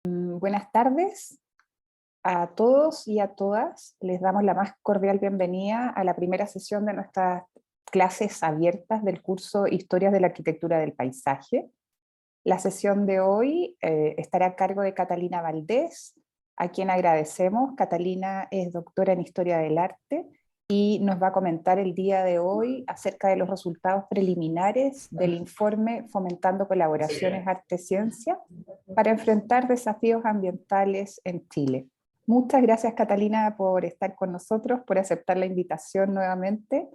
Buenas tardes a todos y a todas. Les damos la más cordial bienvenida a la primera sesión de nuestras clases abiertas del curso Historias de la Arquitectura del Paisaje. La sesión de hoy estará a cargo de Catalina Valdés, a quien agradecemos. Catalina es doctora en Historia del Arte y nos va a comentar el día de hoy acerca de los resultados preliminares del informe Fomentando Colaboraciones Arte-Ciencia para enfrentar desafíos ambientales en Chile. Muchas gracias, Catalina, por estar con nosotros, por aceptar la invitación nuevamente,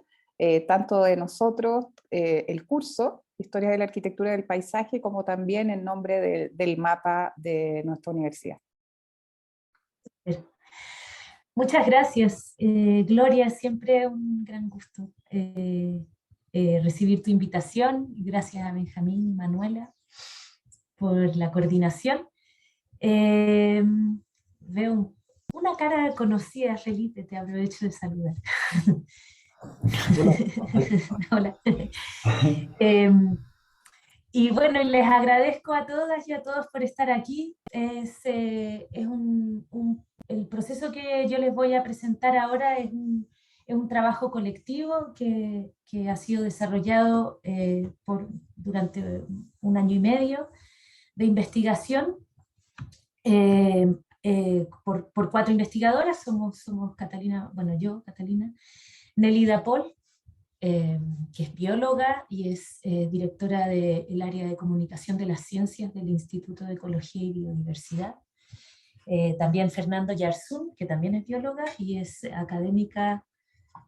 tanto de nosotros, el curso Historia de la Arquitectura del Paisaje, como también en nombre del mapa de nuestra universidad. Muchas gracias, Gloria, siempre un gran gusto recibir tu invitación, y gracias a Benjamín y Manuela por la coordinación. Veo una cara conocida, Felipe, te aprovecho de saludar. Hola. Y bueno, les agradezco a todas y a todos por estar aquí. El proceso que yo les voy a presentar ahora es un trabajo colectivo que ha sido desarrollado durante un año y medio de investigación por 4 investigadoras. Somos Catalina, bueno, yo, Catalina, Nelida Paul, que es bióloga y es directora del área de comunicación de las ciencias del Instituto de Ecología y Biodiversidad. También Fernando Yarzún, que también es bióloga y es académica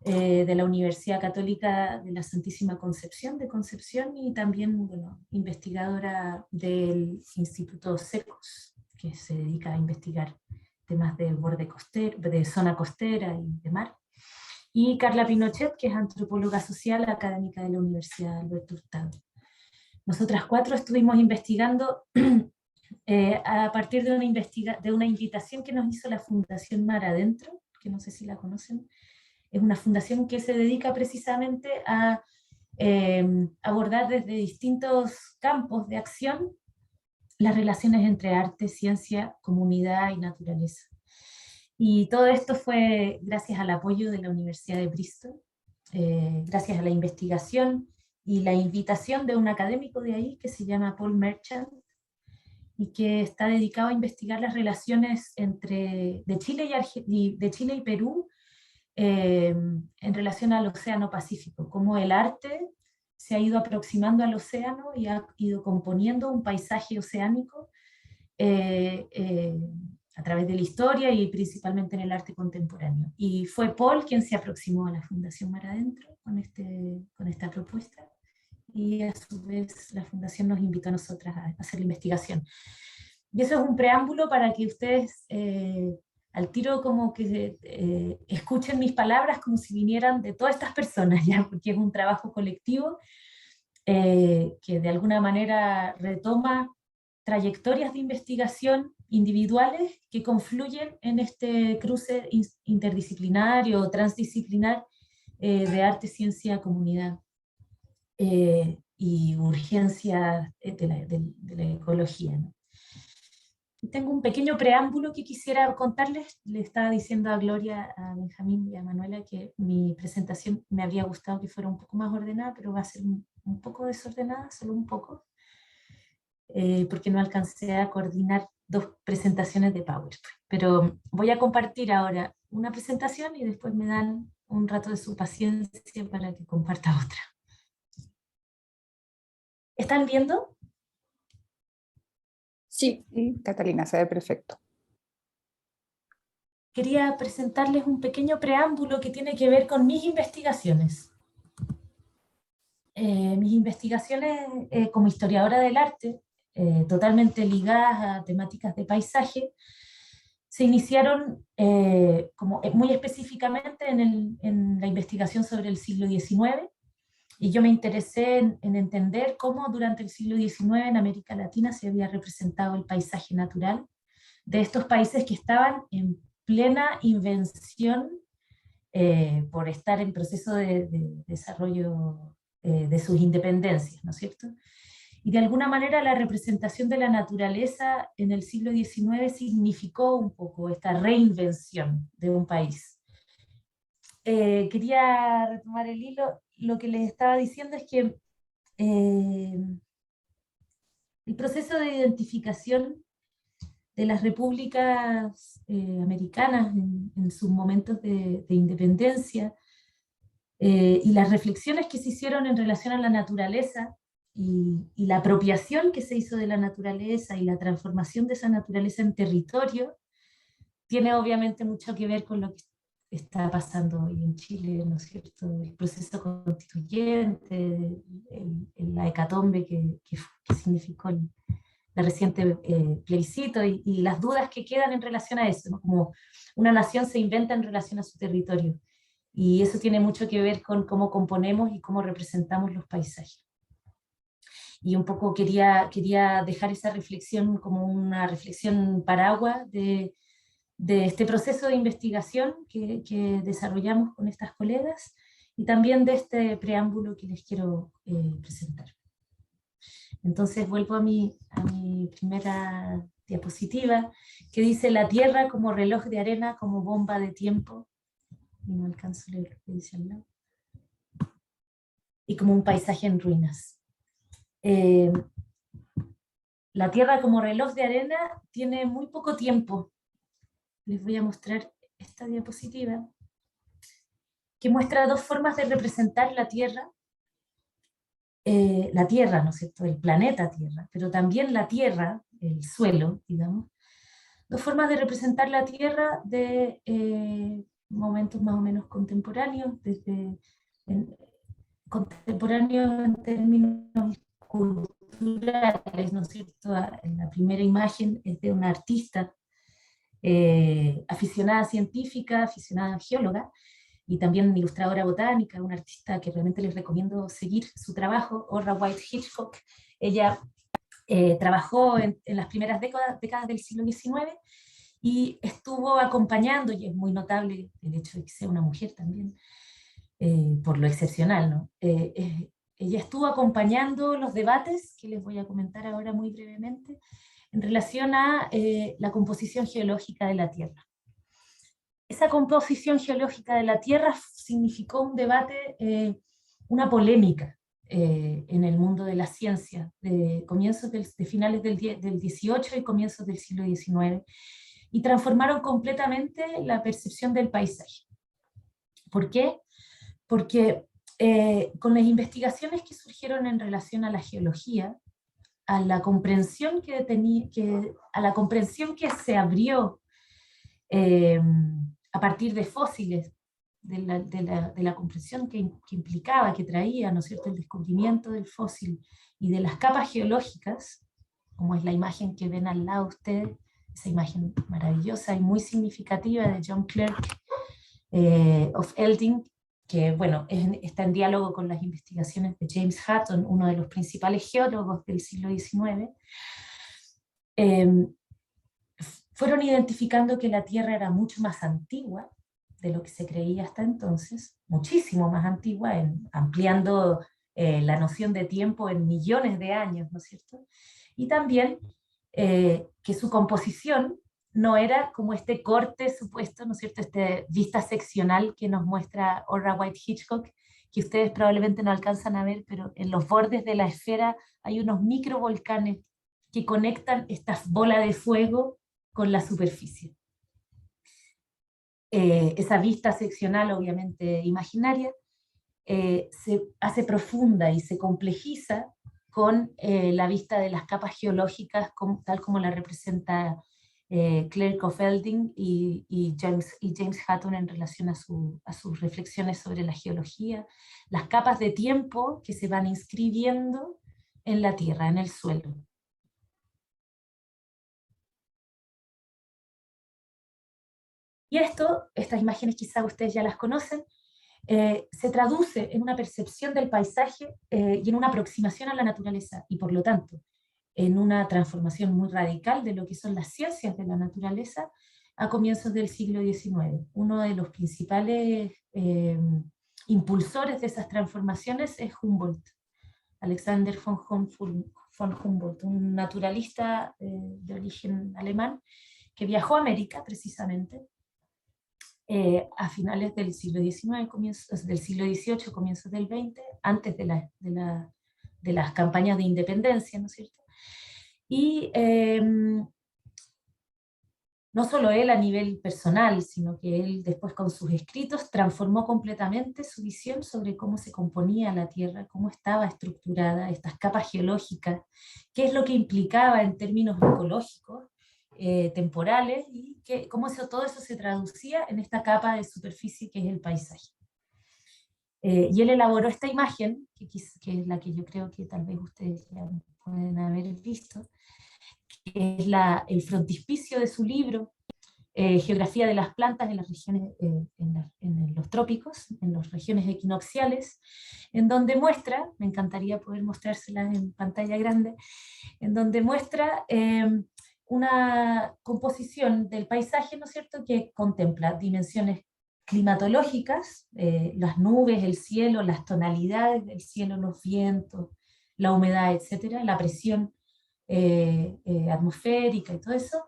de la Universidad Católica de la Santísima Concepción de Concepción, y también, bueno, investigadora del Instituto SECOS, que se dedica a investigar temas de borde costero, de zona costera y de mar. Y Carla Pinochet, que es antropóloga social académica de la Universidad Alberto Hurtado. Nosotras 4 estuvimos investigando a partir de una invitación que nos hizo la Fundación Mar Adentro, que no sé si la conocen. Es una fundación que se dedica precisamente a abordar desde distintos campos de acción las relaciones entre arte, ciencia, comunidad y naturaleza. Y todo esto fue gracias al apoyo de la Universidad de Bristol, gracias a la investigación y la invitación de un académico de ahí que se llama Paul Merchant, y que está dedicado a investigar las relaciones de Chile y Perú en relación al Océano Pacífico, cómo el arte se ha ido aproximando al océano y ha ido componiendo un paisaje oceánico a través de la historia y principalmente en el arte contemporáneo. Y fue Paul quien se aproximó a la Fundación Mar Adentro con esta propuesta, y a su vez la Fundación nos invitó a nosotras a hacer la investigación. Y eso es un preámbulo para que ustedes al tiro como que escuchen mis palabras como si vinieran de todas estas personas, ¿ya? Porque es un trabajo colectivo que de alguna manera retoma trayectorias de investigación individuales que confluyen en este cruce interdisciplinario o transdisciplinar de arte, ciencia, comunidad y urgencia de la ecología, ¿no? Tengo un pequeño preámbulo que quisiera contarles. Le estaba diciendo a Gloria, a Benjamín y a Manuela que mi presentación me habría gustado que fuera un poco más ordenada, pero va a ser un poco desordenada, solo un poco, porque no alcancé a coordinar 2 presentaciones de PowerPoint. Pero voy a compartir ahora una presentación y después me dan un rato de su paciencia para que comparta otra. ¿Están viendo? Sí, Catalina, se ve perfecto. Quería presentarles un pequeño preámbulo que tiene que ver con mis investigaciones. Mis investigaciones como historiadora del arte, totalmente ligadas a temáticas de paisaje, se iniciaron muy específicamente en la investigación sobre el siglo XIX, y yo me interesé en entender cómo durante el siglo XIX en América Latina se había representado el paisaje natural de estos países que estaban en plena invención por estar en proceso de desarrollo de sus independencias, ¿no es cierto? Y de alguna manera la representación de la naturaleza en el siglo XIX significó un poco esta reinvención de un país. Quería retomar el hilo. Lo que les estaba diciendo es que el proceso de identificación de las repúblicas americanas en sus momentos de independencia y las reflexiones que se hicieron en relación a la naturaleza y la apropiación que se hizo de la naturaleza y la transformación de esa naturaleza en territorio, tiene obviamente mucho que ver con lo que está pasando hoy en Chile, ¿no es cierto? El proceso constituyente, la hecatombe que significó la reciente plebiscito y las dudas que quedan en relación a eso, ¿no? Como una nación se inventa en relación a su territorio. Y eso tiene mucho que ver con cómo componemos y cómo representamos los paisajes. Y un poco quería dejar esa reflexión como una reflexión paraguas de este proceso de investigación que desarrollamos con estas colegas y también de este preámbulo que les quiero presentar. Entonces vuelvo a mi primera diapositiva, que dice la Tierra como reloj de arena, como bomba de tiempo, y no alcanzo a leer lo que dice al lado, y como un paisaje en ruinas. La Tierra como reloj de arena tiene muy poco tiempo. Les voy a mostrar esta diapositiva, que muestra dos formas de representar la Tierra, ¿no es cierto?, el planeta Tierra, pero también la Tierra, el suelo, digamos, dos formas de representar la Tierra de momentos más o menos contemporáneos, contemporáneos en términos culturales, ¿no es cierto? La primera imagen es de una artista aficionada científica, aficionada geóloga, y también ilustradora botánica, una artista que realmente les recomiendo seguir su trabajo, Orra White Hitchcock. Ella trabajó en las primeras décadas del siglo XIX y estuvo acompañando, y es muy notable el hecho de que sea una mujer también, por lo excepcional, ¿no? Ella estuvo acompañando los debates, que les voy a comentar ahora muy brevemente, en relación a la composición geológica de la Tierra. Esa composición geológica de la Tierra significó un debate, una polémica en el mundo de la ciencia, de finales del 18 y comienzos del siglo XIX, y transformaron completamente la percepción del paisaje. ¿Por qué? Porque con las investigaciones que surgieron en relación a la geología, a la comprensión que se abrió a partir de fósiles, de la comprensión que implicaba, que traía, ¿no es cierto?, el descubrimiento del fósil y de las capas geológicas, como es la imagen que ven al lado ustedes, esa imagen maravillosa y muy significativa de John Clerk of Elding, que bueno, está en diálogo con las investigaciones de James Hutton, uno de los principales geólogos del siglo XIX, fueron identificando que la Tierra era mucho más antigua de lo que se creía hasta entonces, muchísimo más antigua, ampliando la noción de tiempo en millones de años, ¿no es cierto? Y también que su composición no era como este corte supuesto, ¿no es cierto?, esta vista seccional que nos muestra Orra White Hitchcock, que ustedes probablemente no alcanzan a ver, pero en los bordes de la esfera hay unos microvolcanes que conectan esta bola de fuego con la superficie. Esa vista seccional, obviamente imaginaria, se hace profunda y se complejiza con la vista de las capas geológicas, tal como la representa Clerk of Elding y James Hutton en relación a sus reflexiones sobre la geología, las capas de tiempo que se van inscribiendo en la tierra, en el suelo. Y estas imágenes quizá ustedes ya las conocen, se traduce en una percepción del paisaje y en una aproximación a la naturaleza, y por lo tanto, en una transformación muy radical de lo que son las ciencias de la naturaleza a comienzos del siglo XIX. Uno de los principales impulsores de esas transformaciones es Humboldt, Alexander von Humboldt, un naturalista de origen alemán, que viajó a América precisamente a finales del siglo XIX, del siglo XVIII, comienzos del XX, antes de las campañas de independencia, ¿no es cierto? Y no solo él a nivel personal, sino que él después con sus escritos transformó completamente su visión sobre cómo se componía la Tierra, cómo estaba estructurada, estas capas geológicas, qué es lo que implicaba en términos ecológicos, temporales, y cómo todo eso se traducía en esta capa de superficie que es el paisaje. Y él elaboró esta imagen, que es la que yo creo que tal vez ustedes ya pueden haber visto, que es el frontispicio de su libro, Geografía de las plantas en las regiones, en los trópicos, en las regiones equinocciales, en donde muestra, me encantaría poder mostrárselas en pantalla grande, en donde muestra una composición del paisaje, ¿no es cierto?, que contempla dimensiones climatológicas, las nubes, el cielo, las tonalidades del cielo, los vientos, la humedad, etcétera, la presión atmosférica y todo eso.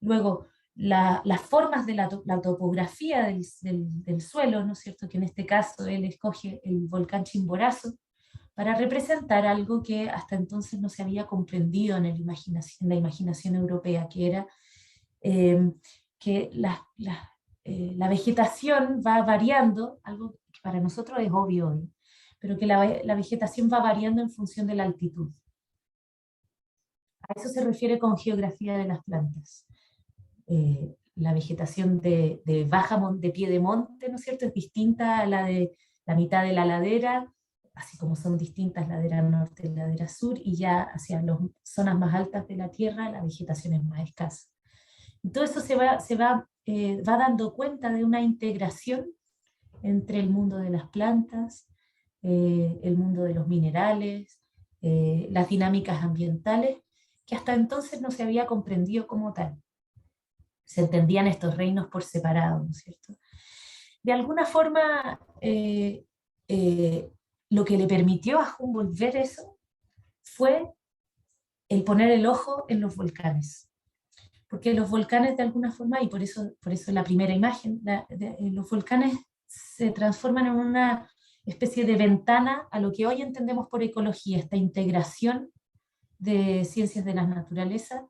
Luego, las formas de la topografía del suelo, ¿no es cierto?, que en este caso él escoge el volcán Chimborazo, para representar algo que hasta entonces no se había comprendido en la imaginación europea, que era que la vegetación va variando, algo que para nosotros es obvio hoy, pero que la vegetación va variando en función de la altitud. A eso se refiere con geografía de las plantas. La vegetación de pie de monte, ¿no es cierto?, es distinta a la de la mitad de la ladera, así como son distintas ladera norte y ladera sur, y ya hacia las zonas más altas de la tierra la vegetación es más escasa. Y todo eso se va dando cuenta de una integración entre el mundo de las plantas, el mundo de los minerales, las dinámicas ambientales, que hasta entonces no se había comprendido como tal. Se entendían estos reinos por separado, ¿no es cierto? De alguna forma, lo que le permitió a Humboldt ver eso fue el poner el ojo en los volcanes. Porque los volcanes de alguna forma, y por eso la primera imagen, los volcanes se transforman en una especie de ventana a lo que hoy entendemos por ecología, esta integración de ciencias de la naturaleza,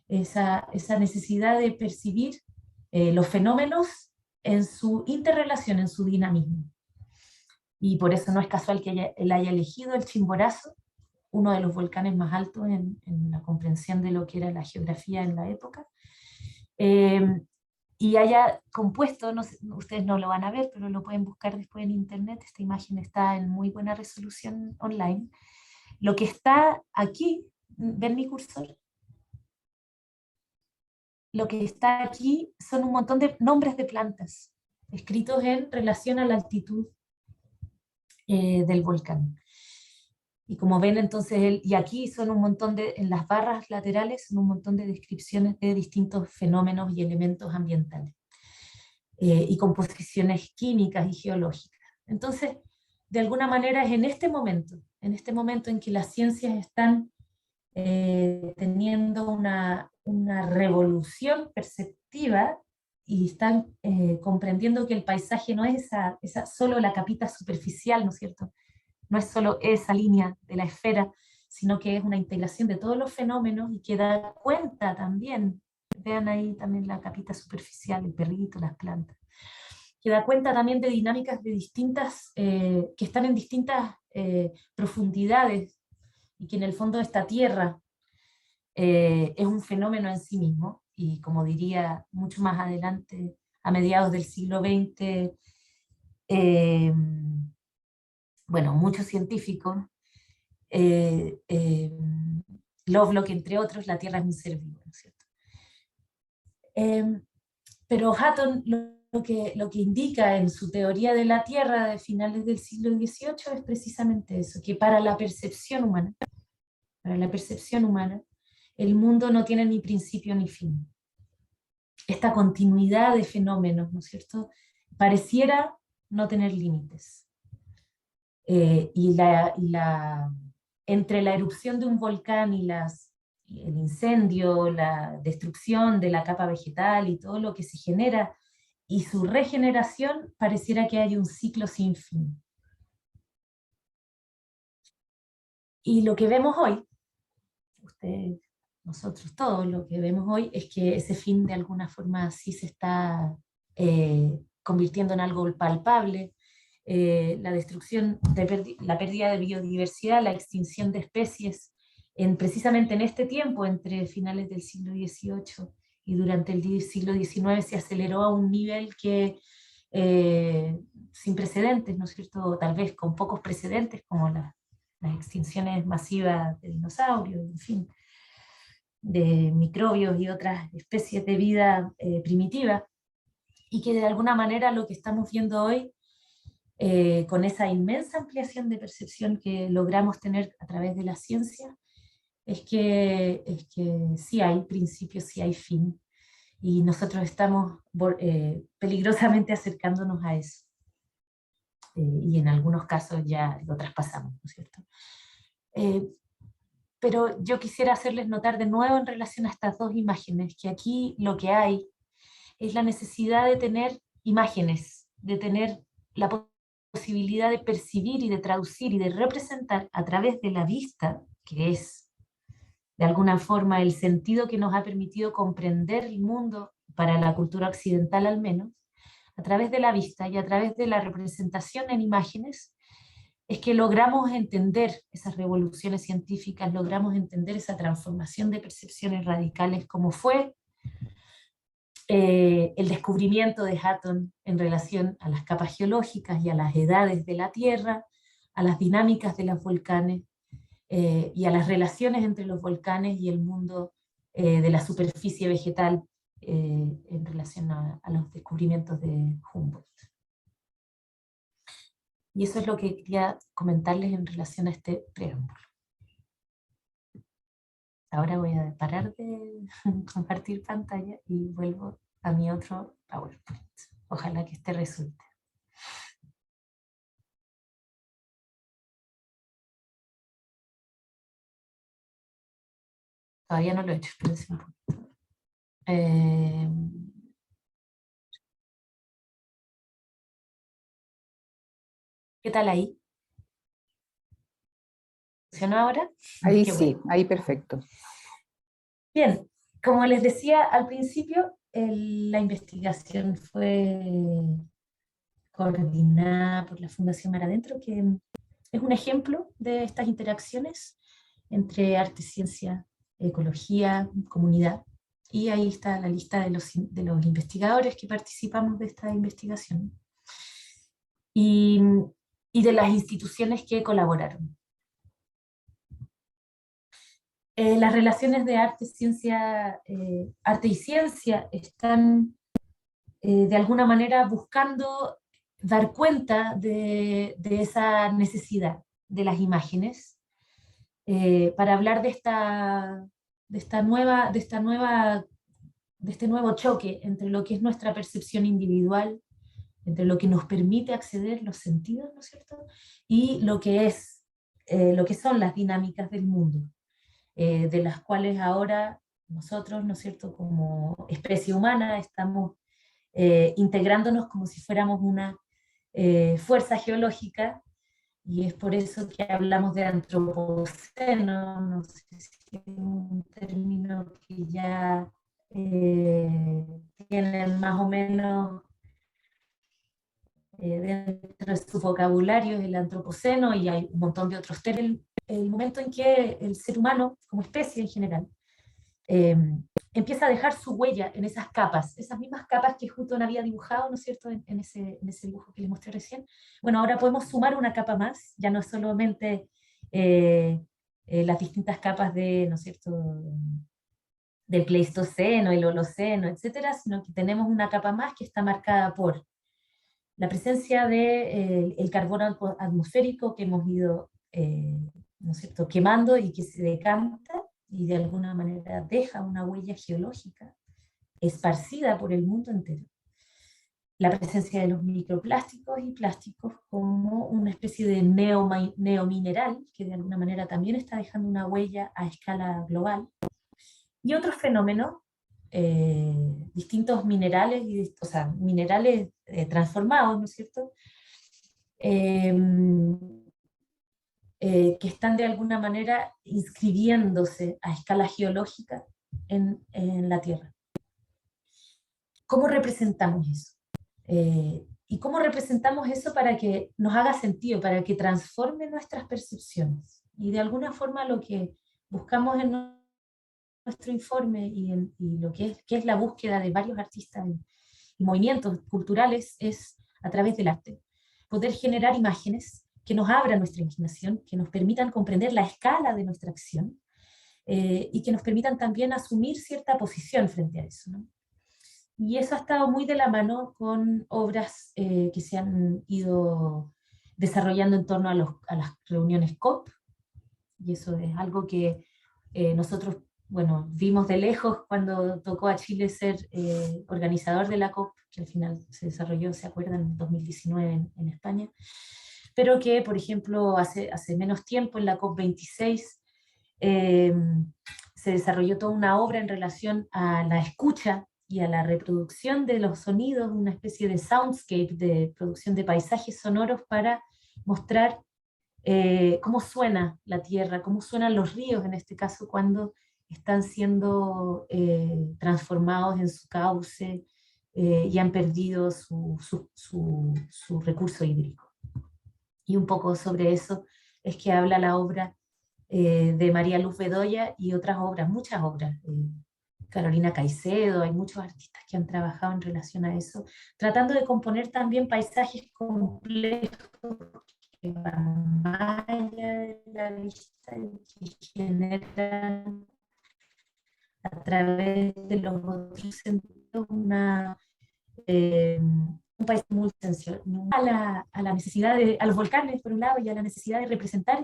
esa necesidad de percibir los fenómenos en su interrelación, en su dinamismo. Y por eso no es casual que él haya elegido el Chimborazo, uno de los volcanes más altos en la comprensión de lo que era la geografía en la época, y haya compuesto, no sé, ustedes no lo van a ver, pero lo pueden buscar después en internet, esta imagen está en muy buena resolución online. Lo que está aquí, ¿ven mi cursor? Lo que está aquí son un montón de nombres de plantas, escritos en relación a la altitud del volcán. Y como ven, entonces, y aquí son un montón en las barras laterales, son un montón de descripciones de distintos fenómenos y elementos ambientales, y composiciones químicas y geológicas. Entonces, de alguna manera es en este momento en que las ciencias están teniendo una revolución perceptiva y están comprendiendo que el paisaje no es solo la capita superficial, ¿no es cierto? No es solo esa línea de la esfera, sino que es una integración de todos los fenómenos y que da cuenta también, vean ahí también la capita superficial, el perrito, las plantas, que da cuenta también de dinámicas de distintas, que están en distintas profundidades, y que en el fondo esta tierra es un fenómeno en sí mismo, y como diría mucho más adelante, a mediados del siglo XX, bueno, muchos científicos, Lovelock entre otros, la Tierra es un ser vivo, ¿no es cierto? Pero Hutton lo que indica en su teoría de la Tierra de finales del siglo XVIII es precisamente eso, que para la percepción humana, el mundo no tiene ni principio ni fin. Esta continuidad de fenómenos, ¿no es cierto?, pareciera no tener límites. Y la entre la erupción de un volcán y el incendio, la destrucción de la capa vegetal y todo lo que se genera, y su regeneración, pareciera que hay un ciclo sin fin. Y lo que vemos hoy, ustedes, nosotros todos, lo que vemos hoy es que ese fin de alguna forma sí se está convirtiendo en algo palpable. La destrucción, la pérdida de biodiversidad, la extinción de especies, precisamente en este tiempo, entre finales del siglo XVIII y durante el siglo XIX, se aceleró a un nivel que sin precedentes, ¿no es cierto? O tal vez con pocos precedentes, como las extinciones masivas de dinosaurios, en fin, de microbios y otras especies de vida primitiva, y que de alguna manera lo que estamos viendo hoy, con esa inmensa ampliación de percepción que logramos tener a través de la ciencia, es que sí hay principio, sí hay fin, y nosotros estamos peligrosamente acercándonos a eso. Y en algunos casos ya lo traspasamos, ¿no es cierto? Pero yo quisiera hacerles notar de nuevo en relación a estas dos imágenes, que aquí lo que hay es la necesidad de tener imágenes, de tener la posibilidad de percibir y de traducir y de representar a través de la vista, que es de alguna forma el sentido que nos ha permitido comprender el mundo, para la cultura occidental al menos, a través de la vista y a través de la representación en imágenes, es que logramos entender esas revoluciones científicas, logramos entender esa transformación de percepciones radicales, como fue el descubrimiento de Hutton en relación a las capas geológicas y a las edades de la Tierra, a las dinámicas de los volcanes y a las relaciones entre los volcanes y el mundo de la superficie vegetal en relación a los descubrimientos de Humboldt. Y eso es lo que quería comentarles en relación a este preámbulo. Ahora voy a parar de compartir pantalla y vuelvo a mi otro PowerPoint. Ojalá que este resulte. Todavía no lo he hecho, pero es un poquito. ¿Qué tal ahí? ¿Funciona ahora? Ahí Qué sí, bueno. ahí perfecto. Bien, como les decía al principio, la investigación fue coordinada por la Fundación Mar Adentro, que es un ejemplo de estas interacciones entre arte, ciencia, ecología, comunidad. Y ahí está la lista de los investigadores que participamos de esta investigación y de las instituciones que colaboraron. Las relaciones de arte, ciencia, arte y ciencia están de alguna manera buscando dar cuenta de esa necesidad de las imágenes para hablar de este nuevo choque entre lo que es nuestra percepción individual, entre lo que nos permite acceder los sentidos, ¿no es cierto? Y lo que son las dinámicas del mundo, de las cuales ahora nosotros, ¿no es cierto?, como especie humana estamos integrándonos como si fuéramos una fuerza geológica, y es por eso que hablamos de antropoceno, no sé si es un término que ya tienen más o menos dentro de su vocabulario, el antropoceno, y hay un montón de otros términos. El momento en que el ser humano, como especie en general, empieza a dejar su huella en esas capas, esas mismas capas que Hutton había dibujado, ¿no es cierto?, en ese dibujo que les mostré recién. Bueno, ahora podemos sumar una capa más, ya no es solamente las distintas capas de, ¿no es cierto?, del Pleistoceno, el Holoceno, etcétera, sino que tenemos una capa más que está marcada por la presencia de el carbono atmosférico que hemos ido ¿no es cierto?, quemando y que se decanta y de alguna manera deja una huella geológica esparcida por el mundo entero. la presencia de los microplásticos y plásticos como una especie de neomineral, que de alguna manera también está dejando una huella a escala global, y otros fenómenos, distintos minerales, o sea, minerales transformados, ¿no es cierto?, eh, que están de alguna manera inscribiéndose a escala geológica en la Tierra. ¿Cómo representamos eso? ¿Y cómo representamos eso para que nos haga sentido, para que transforme nuestras percepciones? Y de alguna forma lo que buscamos en nuestro informe y lo que es la búsqueda de varios artistas y movimientos culturales es a través del arte. Poder generar imágenes que nos abran nuestra imaginación, que nos permitan comprender la escala de nuestra acción y que nos permitan también asumir cierta posición frente a eso, ¿no? Y eso ha estado muy de la mano con obras que se han ido desarrollando en torno a las reuniones COP, y eso es algo que nosotros, bueno, vimos de lejos cuando tocó a Chile ser organizador de la COP, que al final se desarrolló, ¿se acuerdan?, en 2019 en España, pero que, por ejemplo, hace menos tiempo, en la COP26, se desarrolló toda una obra en relación a la escucha y a la reproducción de los sonidos, una especie de soundscape, de producción de paisajes sonoros para mostrar cómo suena la tierra, cómo suenan los ríos en este caso cuando están siendo transformados en su cauce y han perdido su recurso hídrico. Y un poco sobre eso es que habla la obra de María Luz Bedoya y otras obras, muchas obras. Carolina Caicedo, hay muchos artistas que han trabajado en relación a eso, tratando de componer también paisajes complejos que van más allá de la vista y que generan a través de los otros sentidos un país muy sensual, a la necesidad a los volcanes por un lado y a la necesidad de representar.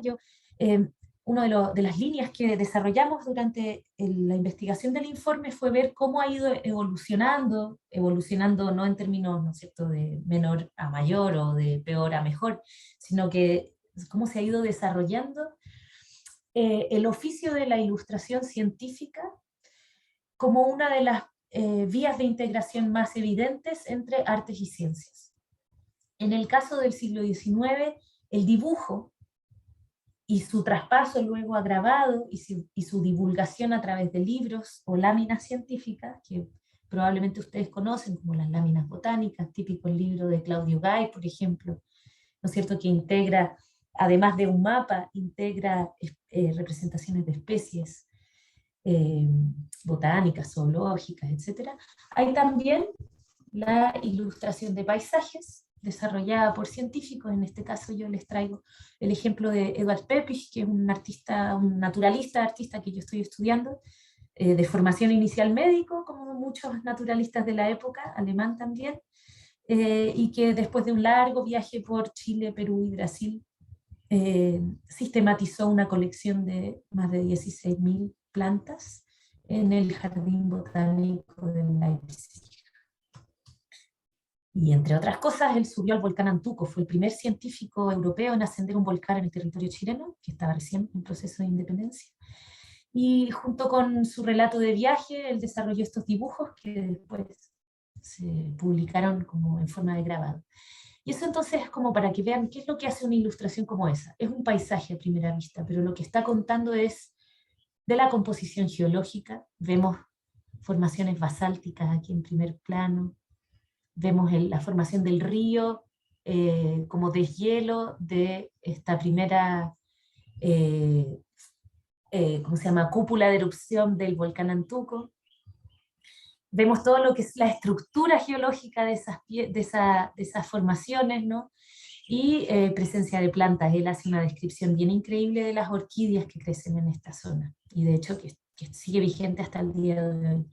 Una de las líneas que desarrollamos durante la investigación del informe fue ver cómo ha ido evolucionando no en términos, ¿no es cierto?, de menor a mayor o de peor a mejor, sino que cómo se ha ido desarrollando el oficio de la ilustración científica como una de las vías de integración más evidentes entre artes y ciencias. En el caso del siglo XIX, el dibujo y su traspaso luego a grabado y su divulgación a través de libros o láminas científicas, que probablemente ustedes conocen como las láminas botánicas, típico el libro de Claudio Gay, por ejemplo, ¿no es cierto?, que integra, además de un mapa, integra representaciones de especies botánicas, zoológicas, etc. Hay también la ilustración de paisajes, desarrollada por científicos. En este caso yo les traigo el ejemplo de Eduard Peppich, que es un artista, un naturalista, artista que yo estoy estudiando, de formación inicial médico, como muchos naturalistas de la época, alemán también, y que después de un largo viaje por Chile, Perú y Brasil, sistematizó una colección de más de 16.000 plantas en el Jardín Botánico de Leipzig. Y entre otras cosas, él subió al volcán Antuco, fue el primer científico europeo en ascender un volcán en el territorio chileno, que estaba recién en proceso de independencia. Y junto con su relato de viaje, él desarrolló estos dibujos que después se publicaron como en forma de grabado. Y eso entonces es como para que vean qué es lo que hace una ilustración como esa. Es un paisaje a primera vista, pero lo que está contando es de la composición geológica. Vemos formaciones basálticas aquí en primer plano, vemos la formación del río como deshielo de esta primera, ¿cómo se llama?, cúpula de erupción del volcán Antuco. Vemos todo lo que es la estructura geológica de esas formaciones, ¿no? Y presencia de plantas. Él hace una descripción bien increíble de las orquídeas que crecen en esta zona, y de hecho que sigue vigente hasta el día de hoy.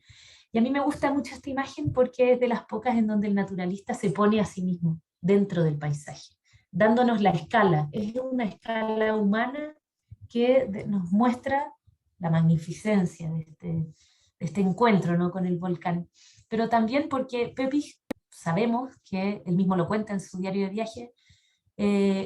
Y a mí me gusta mucho esta imagen porque es de las pocas en donde el naturalista se pone a sí mismo dentro del paisaje, dándonos la escala. Es una escala humana que nos muestra la magnificencia de este encuentro, ¿no?, con el volcán. Pero también porque Pepi sabemos que él mismo lo cuenta en su diario de viaje,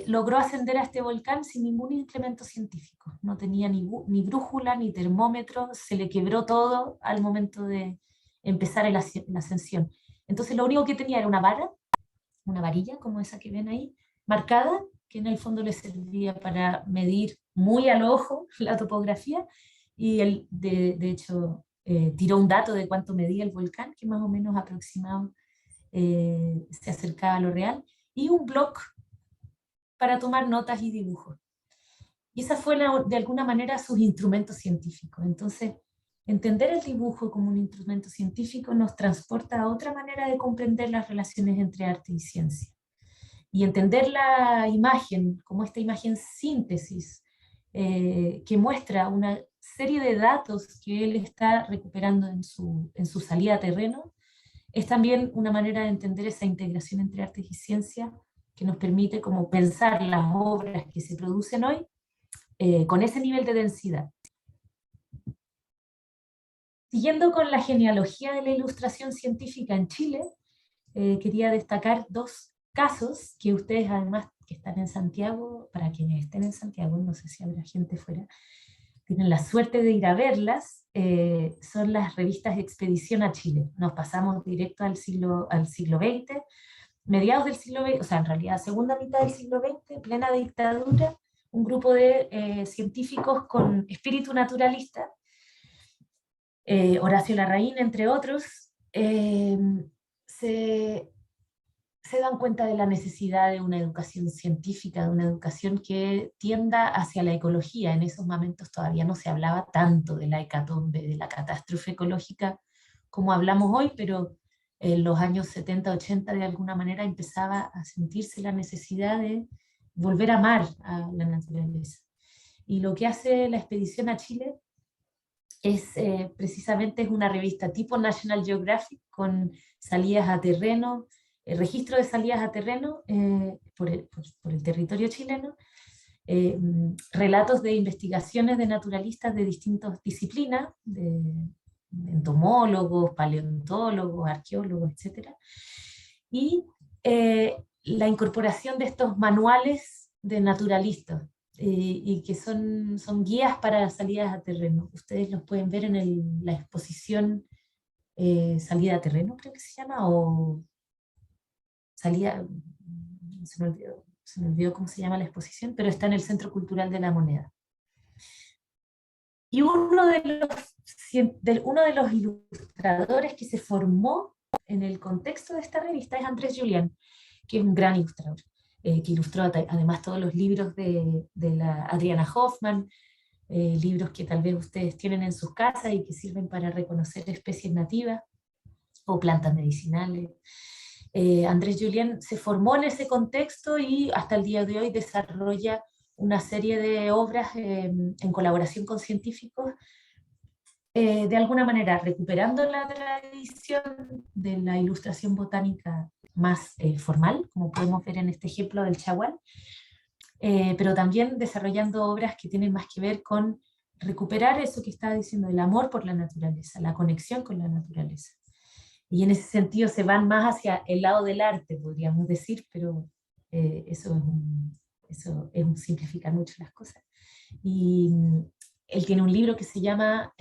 logró ascender a este volcán sin ningún implemento científico. No tenía ni brújula, ni termómetro, se le quebró todo al momento de empezar la ascensión. Entonces lo único que tenía era una vara, una varilla como esa que ven ahí, marcada, que en el fondo le servía para medir muy al ojo la topografía, y él de hecho tiró un dato de cuánto medía el volcán, que más o menos aproximado se acercaba a lo real, y un blog para tomar notas y dibujos. Y esa fue de alguna manera sus instrumentos científicos. Entonces, entender el dibujo como un instrumento científico nos transporta a otra manera de comprender las relaciones entre arte y ciencia. Y entender la imagen como esta imagen síntesis que muestra una serie de datos que él está recuperando en su salida a terreno, es también una manera de entender esa integración entre arte y ciencia que nos permite como pensar las obras que se producen hoy con ese nivel de densidad. Siguiendo con la genealogía de la ilustración científica en Chile, quería destacar dos casos que ustedes, además, que están en Santiago, para quienes estén en Santiago, no sé si habrá gente fuera, tienen la suerte de ir a verlas, son las revistas Expedición a Chile. Nos pasamos directo al siglo XX, mediados del siglo XX, o sea, en realidad segunda mitad del siglo XX, plena dictadura, un grupo de científicos con espíritu naturalista, Horacio Larraín, entre otros, se dan cuenta de la necesidad de una educación científica, de una educación que tienda hacia la ecología. En esos momentos todavía no se hablaba tanto de la hecatombe, de la catástrofe ecológica como hablamos hoy, pero en los años 70, 80 de alguna manera empezaba a sentirse la necesidad de volver a amar a la naturaleza. Y lo que hace la expedición a Chile es precisamente es una revista tipo National Geographic con salidas a terreno, registro de salidas a terreno por el territorio chileno, relatos de investigaciones de naturalistas de distintas disciplinas, de entomólogos, paleontólogos, arqueólogos, etc. Y la incorporación de estos manuales de naturalistas, y que son guías para salidas a terreno. Ustedes los pueden ver en la exposición Salida a Terreno, creo que se llama, o salida, se me olvidó cómo se llama la exposición, pero está en el Centro Cultural de la Moneda. Y uno de los ilustradores que se formó en el contexto de esta revista es Andrés Julián, que es un gran ilustrador, que ilustró además todos los libros de la Adriana Hoffman, libros que tal vez ustedes tienen en sus casas y que sirven para reconocer especies nativas o plantas medicinales. Andrés Julián se formó en ese contexto y hasta el día de hoy desarrolla una serie de obras en colaboración con científicos, de alguna manera recuperando la tradición de la ilustración botánica más formal, como podemos ver en este ejemplo del chagual, pero también desarrollando obras que tienen más que ver con recuperar eso que estaba diciendo, el amor por la naturaleza, la conexión con la naturaleza. Y en ese sentido se van más hacia el lado del arte, podríamos decir, pero eso es un simplificar mucho las cosas. Y él tiene un libro que se llama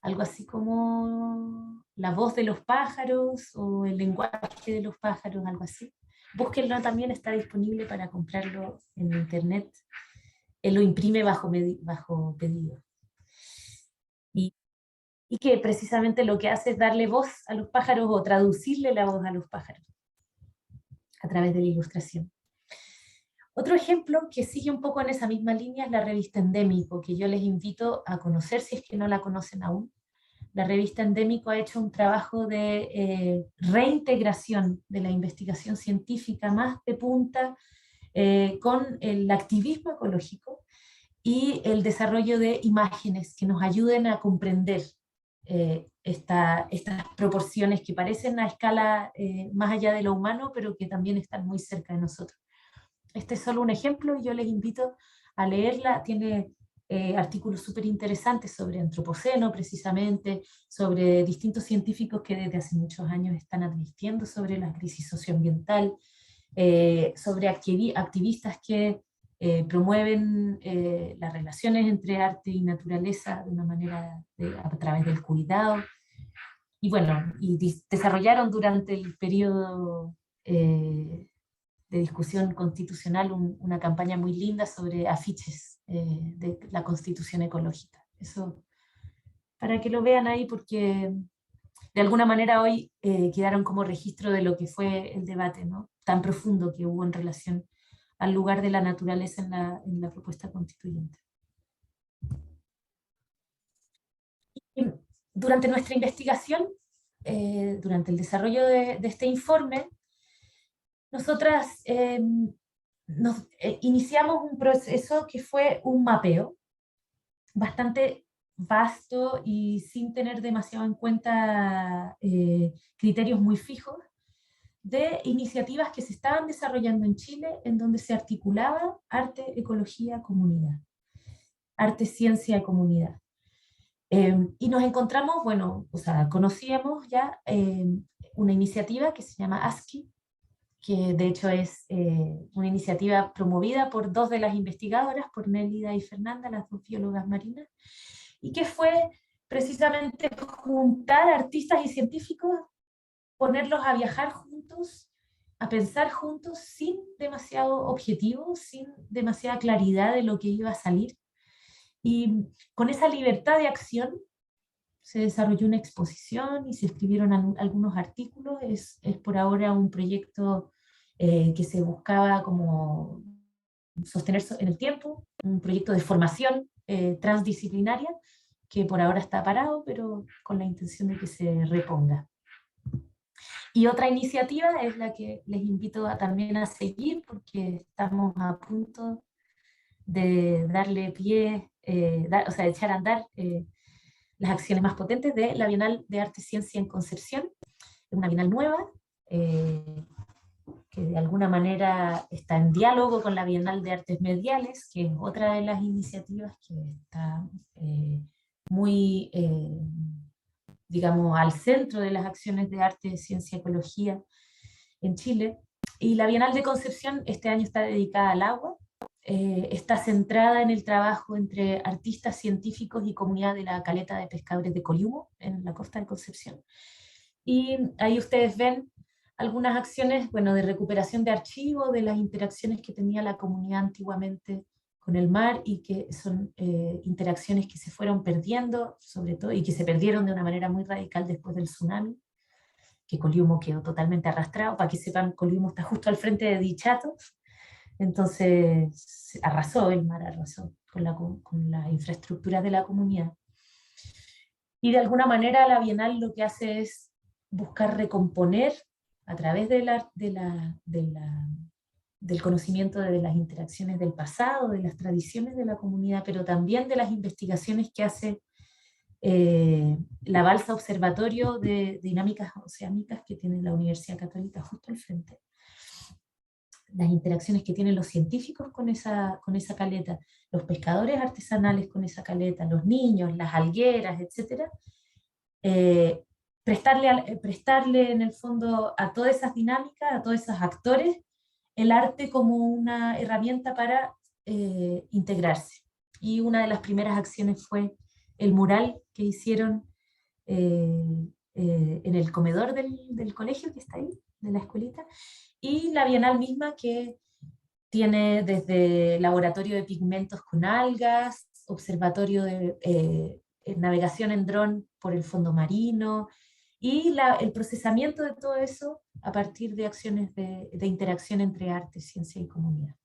algo así como La voz de los pájaros o El lenguaje de los pájaros, algo así. Búsquenlo, también está disponible para comprarlo en internet. Él lo imprime bajo pedido. Y que precisamente lo que hace es darle voz a los pájaros o traducirle la voz a los pájaros a través de la ilustración. Otro ejemplo que sigue un poco en esa misma línea es la revista Endémico, que yo les invito a conocer si es que no la conocen aún. La revista Endémico ha hecho un trabajo de reintegración de la investigación científica más de punta con el activismo ecológico y el desarrollo de imágenes que nos ayuden a comprender estas proporciones que parecen a escala más allá de lo humano, pero que también están muy cerca de nosotros. Este es solo un ejemplo y yo les invito a leerla. Tiene artículos súper interesantes sobre antropoceno precisamente, sobre distintos científicos que desde hace muchos años están advirtiendo sobre la crisis socioambiental, sobre activistas que promueven las relaciones entre arte y naturaleza de una manera a través del cuidado. Y bueno, y desarrollaron durante el periodo de discusión constitucional una campaña muy linda sobre afiches de la constitución ecológica. Eso para que lo vean ahí, porque de alguna manera hoy quedaron como registro de lo que fue el debate, ¿no?, tan profundo que hubo en relación al lugar de la naturaleza en la propuesta constituyente. Y durante nuestra investigación, durante el desarrollo de este informe, nosotras iniciamos un proceso que fue un mapeo bastante vasto y sin tener demasiado en cuenta criterios muy fijos, de iniciativas que se estaban desarrollando en Chile en donde se articulaba arte, ecología, comunidad, arte, ciencia, comunidad. Y nos encontramos, bueno, o sea, conocíamos ya una iniciativa que se llama ASCI, que de hecho es una iniciativa promovida por dos de las investigadoras, por Nélida y Fernanda, las dos biólogas marinas, y que fue precisamente juntar artistas y científicos, ponerlos a viajar juntos, a pensar juntos, sin demasiado objetivo, sin demasiada claridad de lo que iba a salir. Y con esa libertad de acción se desarrolló una exposición y se escribieron algunos artículos. Es por ahora un proyecto que se buscaba como sostener en el tiempo, un proyecto de formación transdisciplinaria, que por ahora está parado, pero con la intención de que se reponga. Y otra iniciativa es la que les invito también a seguir, porque estamos a punto de darle pie, o sea, echar a andar las acciones más potentes de la Bienal de Arte y Ciencia en Concepción. Es una bienal nueva, que de alguna manera está en diálogo con la Bienal de Artes Mediales, que es otra de las iniciativas que está muy digamos, al centro de las acciones de arte, ciencia, ecología en Chile. Y la Bienal de Concepción este año está dedicada al agua, está centrada en el trabajo entre artistas, científicos y comunidad de la caleta de pescadores de Coliumo, en la costa de Concepción. Y ahí ustedes ven algunas acciones, bueno, de recuperación de archivos, de las interacciones que tenía la comunidad antiguamente con el mar, y que son interacciones que se fueron perdiendo, sobre todo, y que se perdieron de una manera muy radical después del tsunami, que Coliumo quedó totalmente arrastrado. Para que sepan, Coliumo está justo al frente de Dichato, entonces arrasó, el mar arrasó con la infraestructura de la comunidad. Y de alguna manera la Bienal lo que hace es buscar recomponer a través del conocimiento de las interacciones del pasado, de las tradiciones de la comunidad, pero también de las investigaciones que hace la Balsa Observatorio de Dinámicas Oceánicas que tiene la Universidad Católica justo al frente. Las interacciones que tienen los científicos con esa caleta, los pescadores artesanales con esa caleta, los niños, las algueras, etc. Prestarle en el fondo a todas esas dinámicas, a todos esos actores, el arte como una herramienta para integrarse. Y una de las primeras acciones fue el mural que hicieron en el comedor del colegio que está ahí, de la escuelita, y la Bienal misma, que tiene desde laboratorio de pigmentos con algas, observatorio de navegación en dron por el fondo marino, y el procesamiento de todo eso a partir de acciones de interacción entre arte, ciencia y comunidad.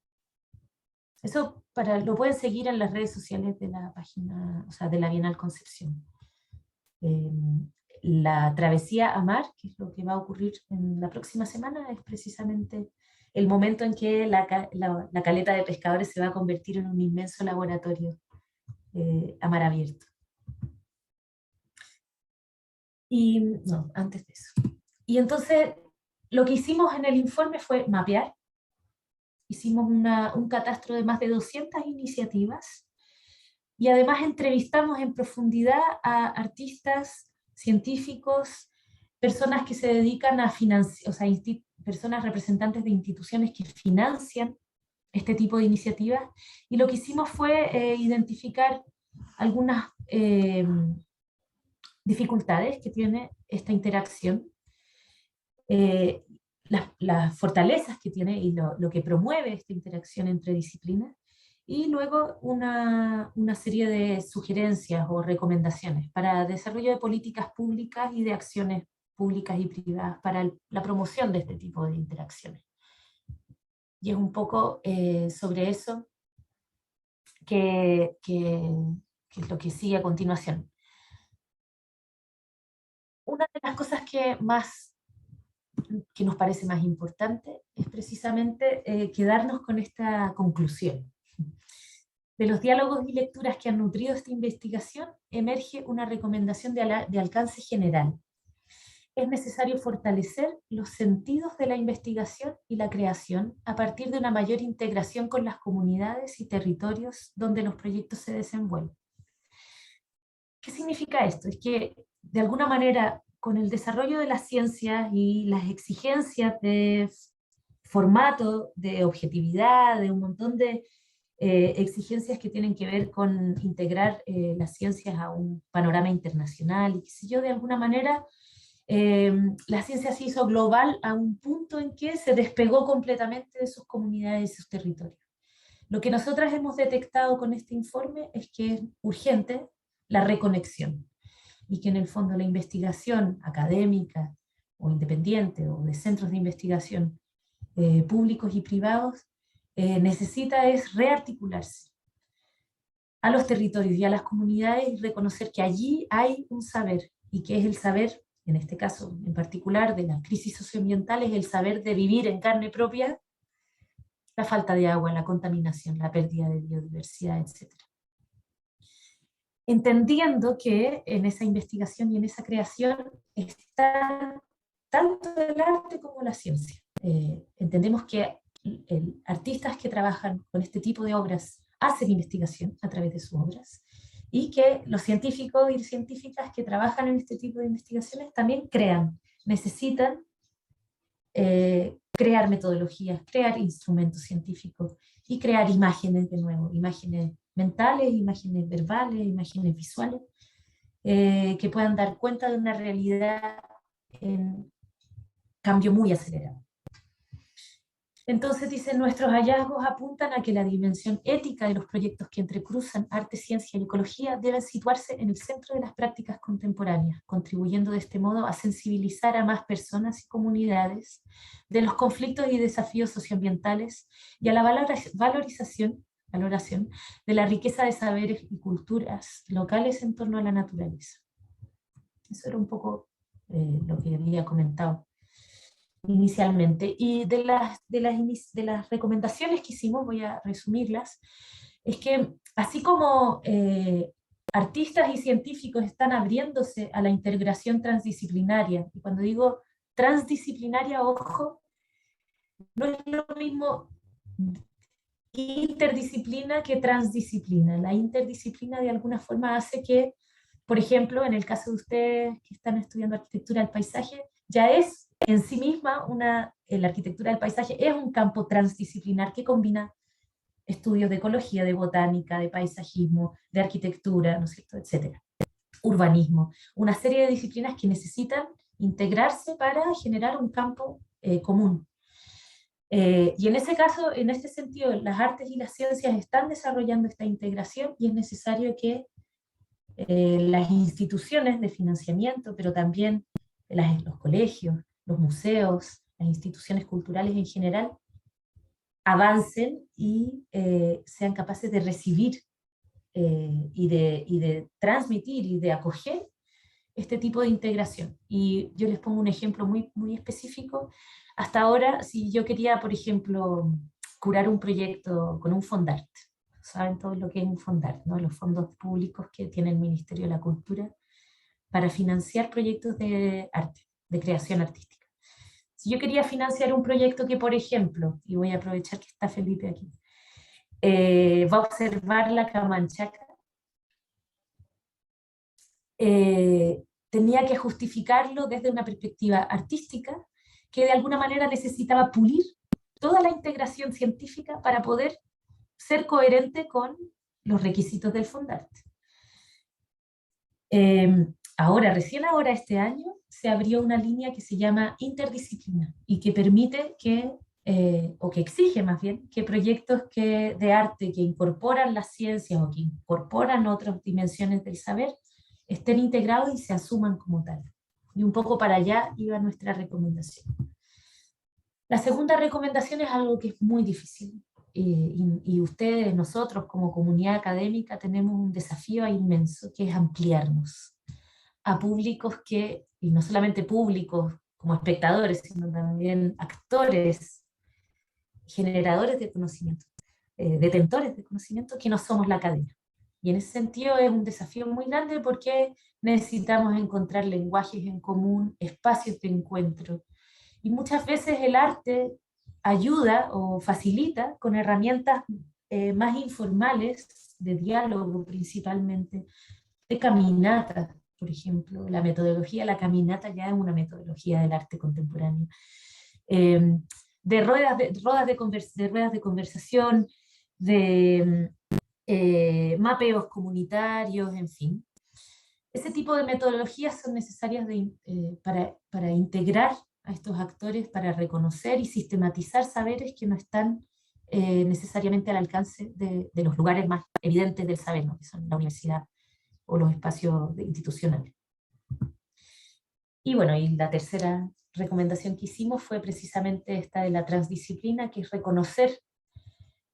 Eso lo pueden seguir en las redes sociales de la página, o sea, de la Bienal Concepción. La travesía a mar, que es lo que va a ocurrir en la próxima semana, es precisamente el momento en que la caleta de pescadores se va a convertir en un inmenso laboratorio a mar abierto. Y no, antes de eso. Y entonces lo que hicimos en el informe fue mapear. Hicimos un catastro de más de 200 iniciativas y además entrevistamos en profundidad a artistas, científicos, personas que se dedican a financiar, o sea, personas representantes de instituciones que financian este tipo de iniciativas, y lo que hicimos fue identificar algunas dificultades que tiene esta interacción, eh, las fortalezas que tiene y lo que promueve esta interacción entre disciplinas, y luego una serie de sugerencias o recomendaciones para desarrollo de políticas públicas y de acciones públicas y privadas para la promoción de este tipo de interacciones. Y es un poco sobre eso que es lo que sigue a continuación. Una de las cosas que nos parece más importante es precisamente quedarnos con esta conclusión. De los diálogos y lecturas que han nutrido esta investigación, emerge una recomendación de alcance general. Es necesario fortalecer los sentidos de la investigación y la creación a partir de una mayor integración con las comunidades y territorios donde los proyectos se desenvuelven. ¿Qué significa esto? Es que, de alguna manera, con el desarrollo de las ciencias y las exigencias de formato, de objetividad, de un montón de exigencias que tienen que ver con integrar las ciencias a un panorama internacional, y qué sé yo, de alguna manera, la ciencia se hizo global a un punto en que se despegó completamente de sus comunidades y sus territorios. Lo que nosotras hemos detectado con este informe es que es urgente la reconexión, y que en el fondo la investigación académica o independiente o de centros de investigación públicos y privados necesita es rearticularse a los territorios y a las comunidades, y reconocer que allí hay un saber, y que es el saber, en este caso en particular de la crisis socioambiental, es el saber de vivir en carne propia la falta de agua, la contaminación, la pérdida de biodiversidad, etc. Entendiendo que en esa investigación y en esa creación está tanto el arte como la ciencia. Entendemos que artistas que trabajan con este tipo de obras hacen investigación a través de sus obras, y que los científicos y científicas que trabajan en este tipo de investigaciones también crean, necesitan crear metodologías, crear instrumentos científicos y crear imágenes, de nuevo, imágenes mentales, imágenes verbales, imágenes visuales, que puedan dar cuenta de una realidad en cambio muy acelerado. Entonces, dicen, nuestros hallazgos apuntan a que la dimensión ética de los proyectos que entrecruzan arte, ciencia y ecología deben situarse en el centro de las prácticas contemporáneas, contribuyendo de este modo a sensibilizar a más personas y comunidades de los conflictos y desafíos socioambientales, y a la valoración de la riqueza de saberes y culturas locales en torno a la naturaleza. Eso era un poco lo que había comentado inicialmente. Y de las recomendaciones que hicimos, voy a resumirlas, es que así como artistas y científicos están abriéndose a la integración transdisciplinaria, y cuando digo transdisciplinaria, ojo, no es lo mismo interdisciplina que transdisciplina. La interdisciplina de alguna forma hace que, por ejemplo, en el caso de ustedes que están estudiando arquitectura del paisaje, ya es en sí misma la arquitectura del paisaje es un campo transdisciplinar que combina estudios de ecología, de botánica, de paisajismo, de arquitectura, ¿no es cierto?, etcétera, urbanismo, una serie de disciplinas que necesitan integrarse para generar un campo común. Y en ese caso, en este sentido, las artes y las ciencias están desarrollando esta integración, y es necesario que las instituciones de financiamiento, pero también los colegios, los museos, las instituciones culturales en general, avancen y sean capaces de recibir y de transmitir y de acoger este tipo de integración. Y yo les pongo un ejemplo muy, muy específico. Hasta ahora, si yo quería, por ejemplo, curar un proyecto con un Fondart, saben todo lo que es un Fondart, ¿no?, los fondos públicos que tiene el Ministerio de la Cultura para financiar proyectos de arte, de creación artística. Si yo quería financiar un proyecto que, por ejemplo, y voy a aprovechar que está Felipe aquí, va a observar la Camanchaca tenía que justificarlo desde una perspectiva artística, que de alguna manera necesitaba pulir toda la integración científica para poder ser coherente con los requisitos del Fondarte. Recién ahora este año, se abrió una línea que se llama interdisciplina y que permite que, o que exige más bien, que proyectos de arte que incorporan las ciencias o que incorporan otras dimensiones del saber estén integrados y se asuman como tal. Y un poco para allá iba nuestra recomendación. La segunda recomendación es algo que es muy difícil. Y ustedes, nosotros como comunidad académica, tenemos un desafío inmenso, que es ampliarnos a públicos y no solamente públicos como espectadores, sino también actores, generadores de conocimiento, detentores de conocimiento, que no somos la academia. Y en ese sentido es un desafío muy grande porque necesitamos encontrar lenguajes en común, espacios de encuentro. Y muchas veces el arte ayuda o facilita con herramientas más informales, de diálogo principalmente, de caminatas, por ejemplo. La metodología, la caminata ya es una metodología del arte contemporáneo. De ruedas de conversación, de mapeos comunitarios, en fin. Ese tipo de metodologías son necesarias para integrar a estos actores, para reconocer y sistematizar saberes que no están necesariamente al alcance de los lugares más evidentes del saber, ¿no? Que son la universidad o los espacios institucionales. Y bueno, y la tercera recomendación que hicimos fue precisamente esta de la transdisciplina, que es reconocer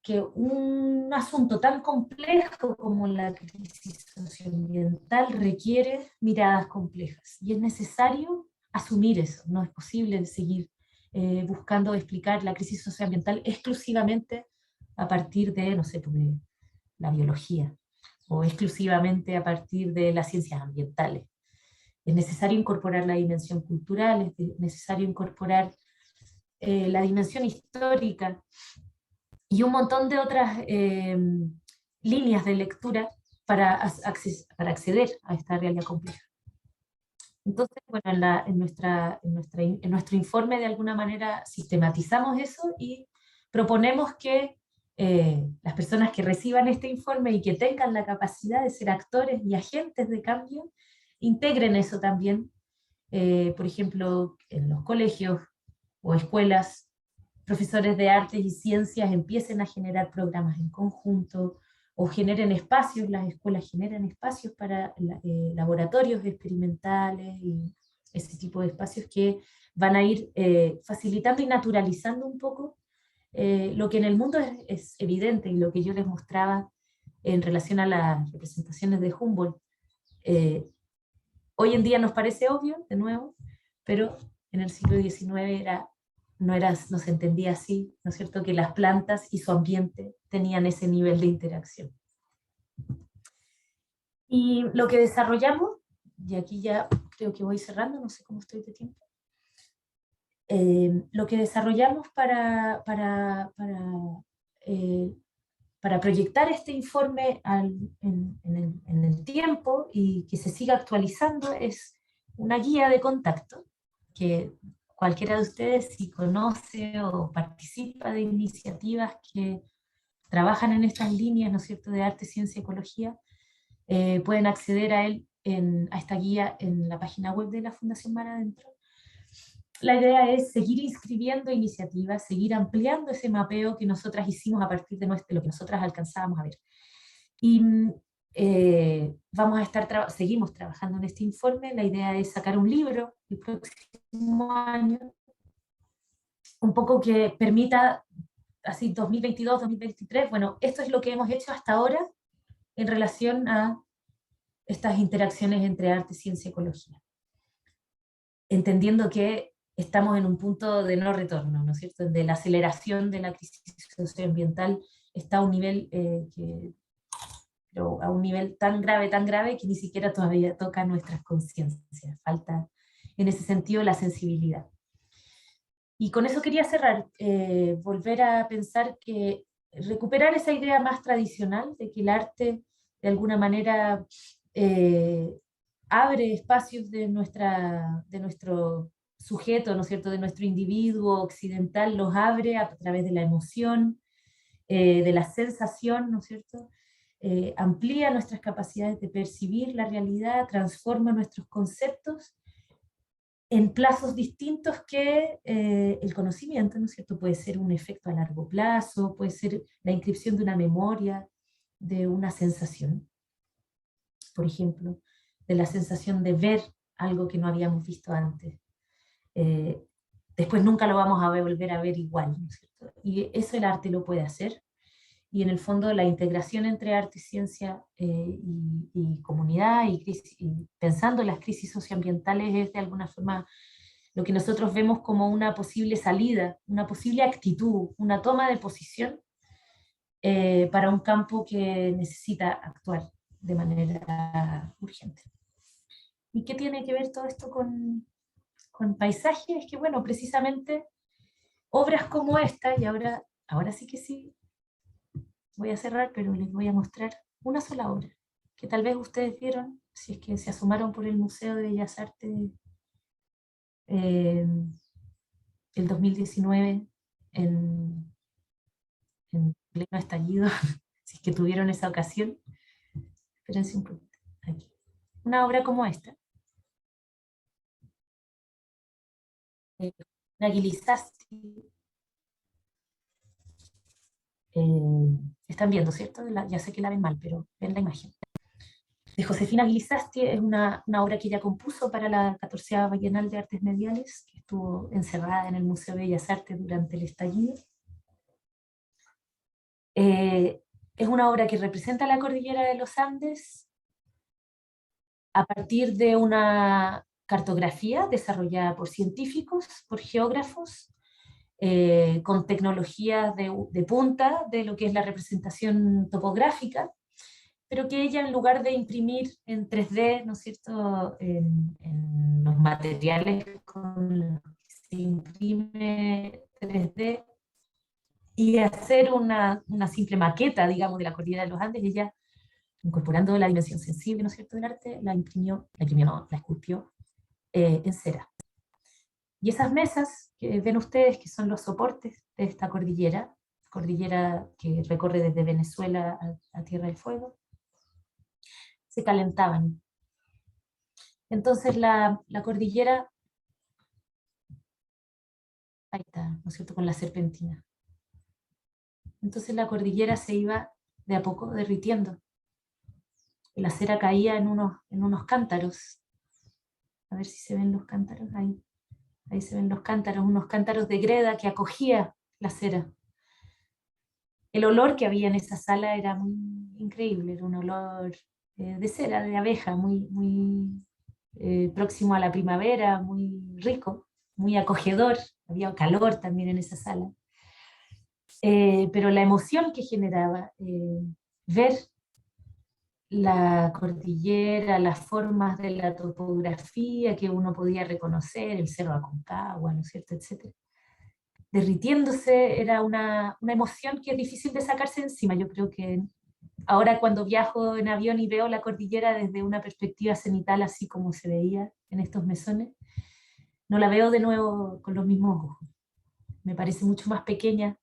que un asunto tan complejo como la crisis socioambiental requiere miradas complejas, y es necesario asumir eso. No es posible seguir buscando explicar la crisis socioambiental exclusivamente a partir de, no sé, de la biología, o exclusivamente a partir de las ciencias ambientales. Es necesario incorporar la dimensión cultural, es necesario incorporar la dimensión histórica, y un montón de otras líneas de lectura para acceder a esta realidad compleja. Entonces, bueno, en nuestro informe de alguna manera sistematizamos eso y proponemos que las personas que reciban este informe y que tengan la capacidad de ser actores y agentes de cambio, integren eso también, por ejemplo, en los colegios o escuelas. Profesores de artes y ciencias empiecen a generar programas en conjunto, o generen espacios, las escuelas generan espacios para laboratorios experimentales y ese tipo de espacios que van a ir facilitando y naturalizando un poco lo que en el mundo es evidente, y lo que yo les mostraba en relación a las representaciones de Humboldt. Hoy en día nos parece obvio, de nuevo, pero en el siglo XIX no se entendía así, ¿no es cierto?, que las plantas y su ambiente tenían ese nivel de interacción. Y lo que desarrollamos, y aquí ya creo que voy cerrando, no sé cómo estoy de tiempo, lo que desarrollamos para proyectar este informe en el tiempo y que se siga actualizando es una guía de contacto que cualquiera de ustedes, si conoce o participa de iniciativas que trabajan en estas líneas, ¿no es cierto?, de arte, ciencia, ecología, pueden acceder a esta guía en la página web de la Fundación Mar Adentro. La idea es seguir inscribiendo iniciativas, seguir ampliando ese mapeo que nosotras hicimos a partir de lo que nosotras alcanzábamos a ver. Y seguimos trabajando en este informe. La idea es sacar un libro el próximo año, un poco que permita, así 2022, 2023, bueno, esto es lo que hemos hecho hasta ahora en relación a estas interacciones entre arte, ciencia y ecología. Entendiendo que estamos en un punto de no retorno, ¿no es cierto?, donde la aceleración de la crisis socioambiental está a un nivel a un nivel tan grave, que ni siquiera todavía toca nuestras conciencias. Falta, en ese sentido, la sensibilidad. Y con eso quería cerrar, volver a pensar que recuperar esa idea más tradicional de que el arte, de alguna manera, abre espacios de nuestro sujeto, ¿no es cierto?, de nuestro individuo occidental, los abre a través de la emoción, de la sensación, ¿no es cierto?, amplía nuestras capacidades de percibir la realidad, transforma nuestros conceptos en plazos distintos que el conocimiento, ¿no es cierto? Puede ser un efecto a largo plazo, puede ser la inscripción de una memoria, de una sensación, por ejemplo, de la sensación de ver algo que no habíamos visto antes. Eh, Después nunca lo vamos a volver a ver igual, ¿no es cierto? Y eso el arte lo puede hacer. Y en el fondo la integración entre arte y ciencia y comunidad y pensando en las crisis socioambientales es de alguna forma lo que nosotros vemos como una posible salida, una posible actitud, una toma de posición para un campo que necesita actuar de manera urgente. ¿Y qué tiene que ver todo esto con paisaje? Es que, bueno, precisamente obras como esta, y ahora sí que sí, voy a cerrar, pero les voy a mostrar una sola obra, que tal vez ustedes vieron, si es que se asomaron por el Museo de Bellas Artes eh, el 2019 en pleno estallido, si es que tuvieron esa ocasión. Espérense un poquito, aquí. Una obra como esta, Naguilizasti, están viendo, ¿cierto? Ya sé que la ven mal, pero ven la imagen. De Josefina Naguilizasti es una obra que ella compuso para la 14ª Bienal de Artes Mediales, que estuvo encerrada en el Museo de Bellas Artes durante el estallido. Es una obra que representa la cordillera de los Andes a partir de una cartografía desarrollada por científicos, por geógrafos, con tecnologías de punta de lo que es la representación topográfica, pero que ella en lugar de imprimir en 3D, ¿no es cierto?, en los materiales con los que se imprime 3D, y hacer una simple maqueta, digamos, de la cordillera de los Andes, ella, incorporando la dimensión sensible, ¿no es cierto?, del arte, la esculpió en cera. Y esas mesas que ven ustedes, que son los soportes de esta cordillera que recorre desde Venezuela a Tierra del Fuego, se calentaban. Entonces la cordillera, ahí está, ¿no es cierto?, con la serpentina. Entonces la cordillera se iba de a poco derritiendo. La cera caía en unos cántaros. A ver si se ven los cántaros, ahí se ven los cántaros, unos cántaros de greda que acogía la cera. El olor que había en esa sala era muy increíble, era un olor de cera, de abeja, muy próximo a la primavera, muy rico, muy acogedor, había calor también en esa sala. Pero la emoción que generaba ver la cordillera, las formas de la topografía que uno podía reconocer, el Cerro Aconcagua, ¿no es cierto?, etcétera, derritiéndose, era una emoción que es difícil de sacarse encima. Yo creo que ahora cuando viajo en avión y veo la cordillera desde una perspectiva cenital, así como se veía en estos mesones, no la veo de nuevo con los mismos ojos. Me parece mucho más pequeña,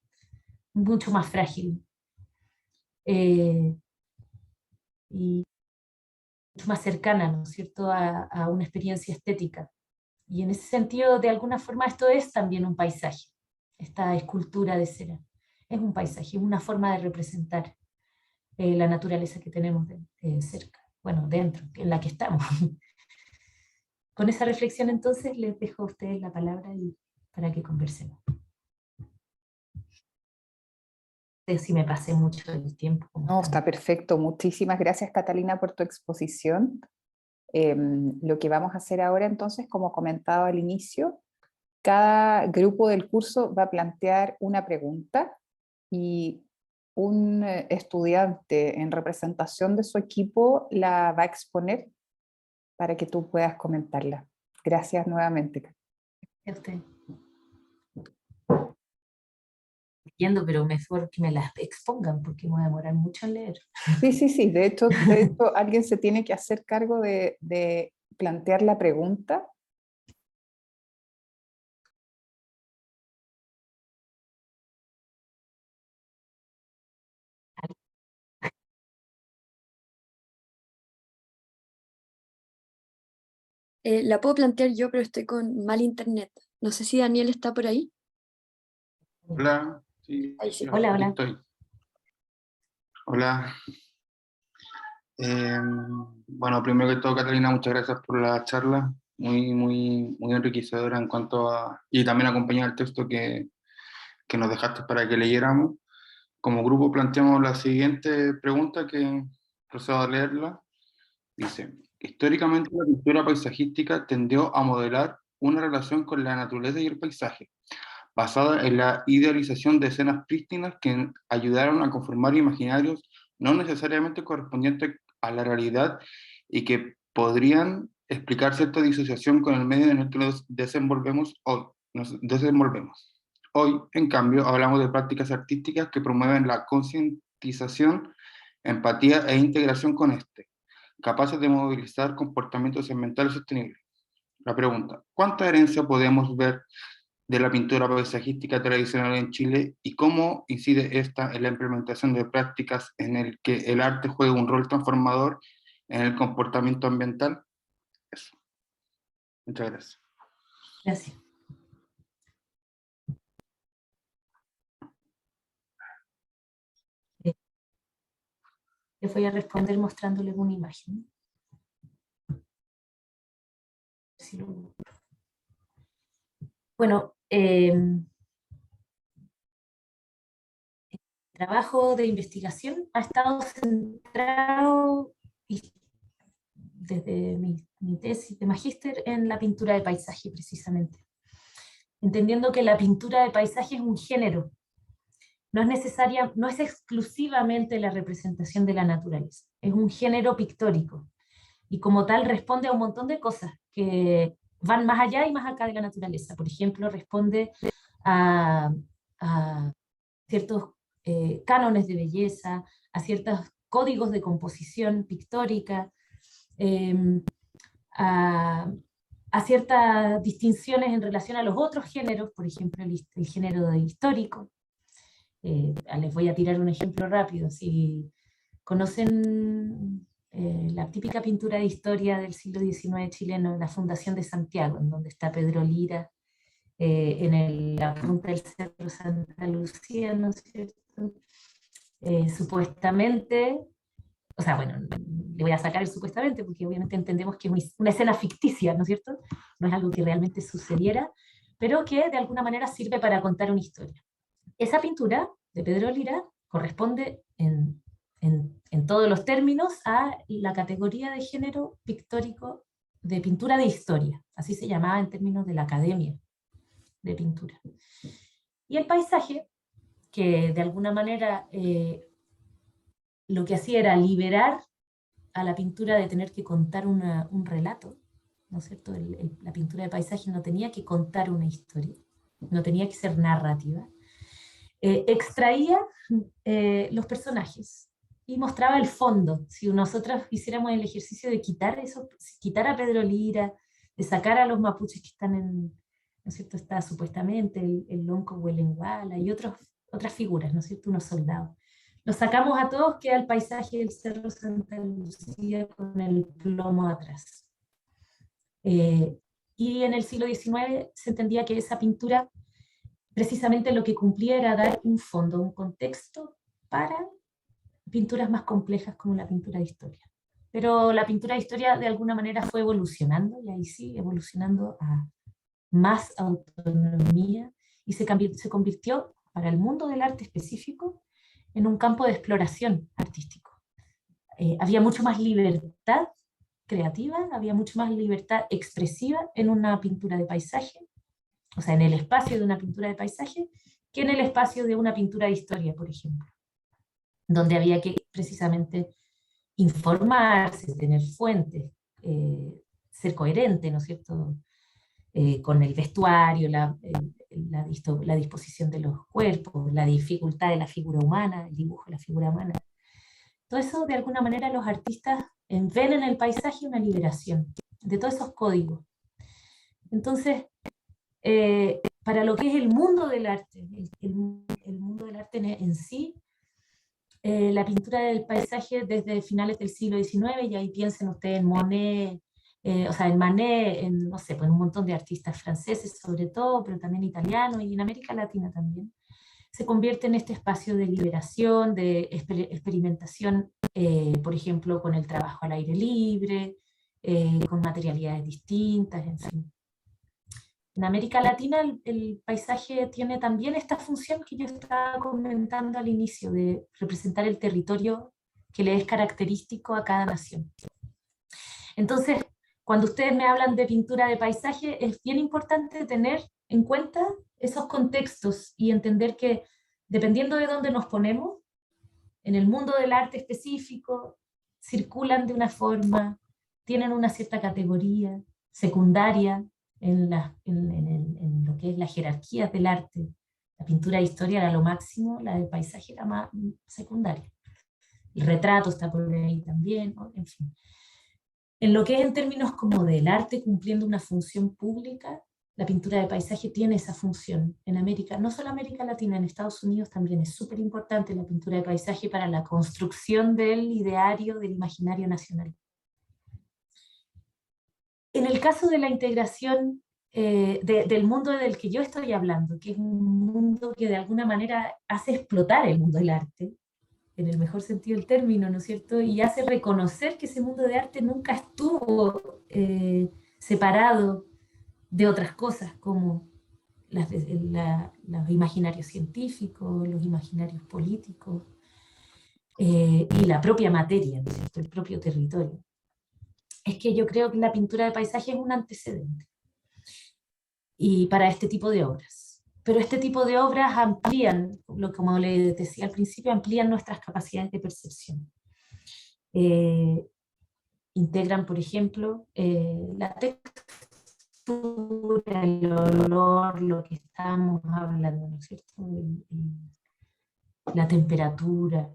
mucho más frágil, y mucho más cercana, ¿no es cierto?, a una experiencia estética. Y en ese sentido, de alguna forma, esto es también un paisaje, esta escultura de cera. Es un paisaje, es una forma de representar la naturaleza que tenemos cerca, bueno, dentro, en la que estamos. Con esa reflexión entonces les dejo a ustedes la palabra para que conversemos. No sé si me pasé mucho del tiempo. No, está perfecto. Muchísimas gracias, Catalina, por tu exposición. Lo que vamos a hacer ahora entonces, como comentaba al inicio, cada grupo del curso va a plantear una pregunta y un estudiante en representación de su equipo la va a exponer para que tú puedas comentarla. Gracias nuevamente. A usted. leyendo, pero mejor que me las expongan, porque me voy a demorar mucho en leer. Sí, sí, sí. De hecho, alguien se tiene que hacer cargo de plantear la pregunta. La puedo plantear yo, pero estoy con mal internet. No sé si Daniel está por ahí. Hola, sí, Ahí sí. Hola, aquí hola. estoy. Hola. Bueno, primero que todo, Catalina, muchas gracias por la charla, muy enriquecedora en cuanto a, y también acompañar el texto que nos dejaste para que leyéramos. Como grupo planteamos la siguiente pregunta, que procedo a leerla. Dice: históricamente la pintura paisajística tendió a modelar una relación con la naturaleza y el paisaje, basada en la idealización de escenas prístinas que ayudaron a conformar imaginarios no necesariamente correspondientes a la realidad y que podrían explicar cierta disociación con el medio en el que nos desenvolvemos hoy. Hoy, en cambio, hablamos de prácticas artísticas que promueven la concientización, empatía e integración con este, capaces de movilizar comportamientos ambientales sostenibles. La pregunta: ¿cuánta herencia podemos ver de la pintura paisajística tradicional en Chile y cómo incide esta en la implementación de prácticas en el que el arte juega un rol transformador en el comportamiento ambiental? Eso. Muchas gracias. Gracias. Les voy a responder mostrándoles una imagen. Bueno, el trabajo de investigación ha estado centrado desde mi tesis de magíster en la pintura de paisaje, precisamente. Entendiendo que la pintura de paisaje es un género, no es exclusivamente la representación de la naturaleza, es un género pictórico, y como tal responde a un montón de cosas que van más allá y más acá de la naturaleza. Por ejemplo, responde a ciertos cánones de belleza, a ciertos códigos de composición pictórica, a ciertas distinciones en relación a los otros géneros, por ejemplo, el género histórico. Les voy a tirar un ejemplo rápido. Si conocen la típica pintura de historia del siglo XIX chileno, la Fundación de Santiago, en donde está Pedro Lira, en la punta del Cerro Santa Lucía, ¿no es cierto? Supuestamente, o sea, bueno, le voy a sacar el supuestamente, porque obviamente entendemos que es una escena ficticia, ¿no es cierto? No es algo que realmente sucediera, pero que de alguna manera sirve para contar una historia. Esa pintura de Pedro Lira corresponde en todos los términos a la categoría de género pictórico de pintura de historia, así se llamaba en términos de la academia de pintura. Y el paisaje, que de alguna manera lo que hacía era liberar a la pintura de tener que contar un relato, ¿no es cierto? La pintura de paisaje no tenía que contar una historia, no tenía que ser narrativa. Extraía los personajes y mostraba el fondo. Si nosotros hiciéramos el ejercicio de quitar a Pedro Lira, de sacar a los mapuches que están ¿no es cierto? Está supuestamente el Lonco Huelenguala y otras figuras, ¿no es cierto? Unos soldados. Los sacamos a todos, queda el paisaje del Cerro Santa Lucía con el plomo atrás. Y en el siglo XIX se entendía que esa pintura precisamente lo que cumplía era dar un fondo, un contexto para pinturas más complejas como la pintura de historia. Pero la pintura de historia de alguna manera fue evolucionando, y ahí sí, evolucionando a más autonomía, y se convirtió para el mundo del arte específico en un campo de exploración artístico. Había mucho más libertad creativa, había mucho más libertad expresiva en una pintura de paisaje, o sea, en el espacio de una pintura de paisaje, que en el espacio de una pintura de historia, por ejemplo, donde había que precisamente informarse, tener fuentes, ser coherente, ¿no es cierto?, con el vestuario, la disposición de los cuerpos, la dificultad de la figura humana, el dibujo de la figura humana. Todo eso, de alguna manera, los artistas ven en el paisaje una liberación de todos esos códigos. Entonces, para lo que es el mundo del arte, el mundo del arte en sí, la pintura del paisaje desde finales del siglo XIX, y ahí piensen ustedes en Monet, en Manet, no sé, pues un montón de artistas franceses sobre todo, pero también italianos y en América Latina también, se convierte en este espacio de liberación, de experimentación, por ejemplo, con el trabajo al aire libre, con materialidades distintas, en fin. En América Latina el paisaje tiene también esta función que yo estaba comentando al inicio, de representar el territorio que le es característico a cada nación. Entonces, cuando ustedes me hablan de pintura de paisaje, es bien importante tener en cuenta esos contextos y entender que dependiendo de dónde nos ponemos, en el mundo del arte específico, circulan de una forma, tienen una cierta categoría secundaria en lo que es las jerarquías del arte. La pintura de historia era lo máximo, la del paisaje era más secundaria. El retrato está por ahí también, ¿no? En fin. En lo que es en términos como del arte cumpliendo una función pública, la pintura de paisaje tiene esa función en América, no solo América Latina, en Estados Unidos también es súper importante la pintura de paisaje para la construcción del ideario, del imaginario nacional. En el caso de la integración del mundo del que yo estoy hablando, que es un mundo que de alguna manera hace explotar el mundo del arte, en el mejor sentido del término, ¿no es cierto? Y hace reconocer que ese mundo de arte nunca estuvo separado de otras cosas, como los imaginarios científicos, los imaginarios políticos, y la propia materia, ¿no es cierto? El propio territorio. Es que yo creo que la pintura de paisaje es un antecedente y para este tipo de obras. Pero este tipo de obras amplían, como les decía al principio, amplían nuestras capacidades de percepción. Integran, por ejemplo, la textura, el olor, lo que estamos hablando, ¿no es cierto? La temperatura.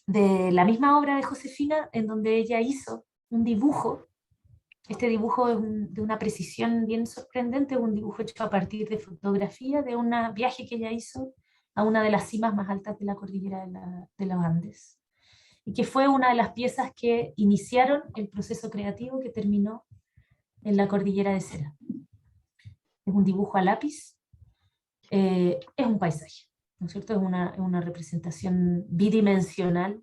De la misma obra de Josefina, en donde ella hizo un dibujo. Este dibujo es de una precisión bien sorprendente, un dibujo hecho a partir de fotografía de un viaje que ella hizo a una de las cimas más altas de la cordillera de los Andes, y que fue una de las piezas que iniciaron el proceso creativo que terminó en la cordillera de Cera. Es un dibujo a lápiz, es un paisaje, ¿no es cierto? Es una representación bidimensional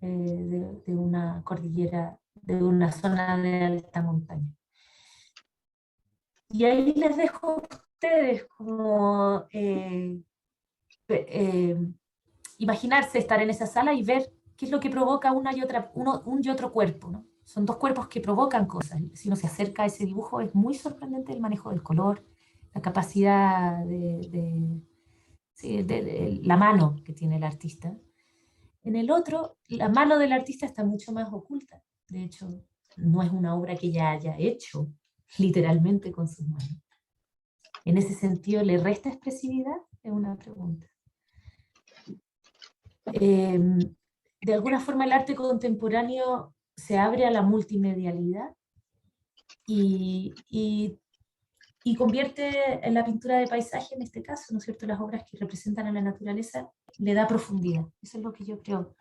de una cordillera, de una zona de alta montaña. Y ahí les dejo a ustedes como imaginarse estar en esa sala y ver qué es lo que provoca un y otro cuerpo, ¿no? Son dos cuerpos que provocan cosas. Si uno se acerca a ese dibujo es muy sorprendente el manejo del color, la capacidad de la mano que tiene el artista. En el otro, la mano del artista está mucho más oculta. De hecho, no es una obra que ella haya hecho literalmente con sus manos. En ese sentido, ¿le resta expresividad? Es una pregunta. De alguna forma el arte contemporáneo se abre a la multimedialidad y convierte en la pintura de paisaje, en este caso, ¿no es cierto?, las obras que representan a la naturaleza, le da profundidad. Eso es lo que yo creo,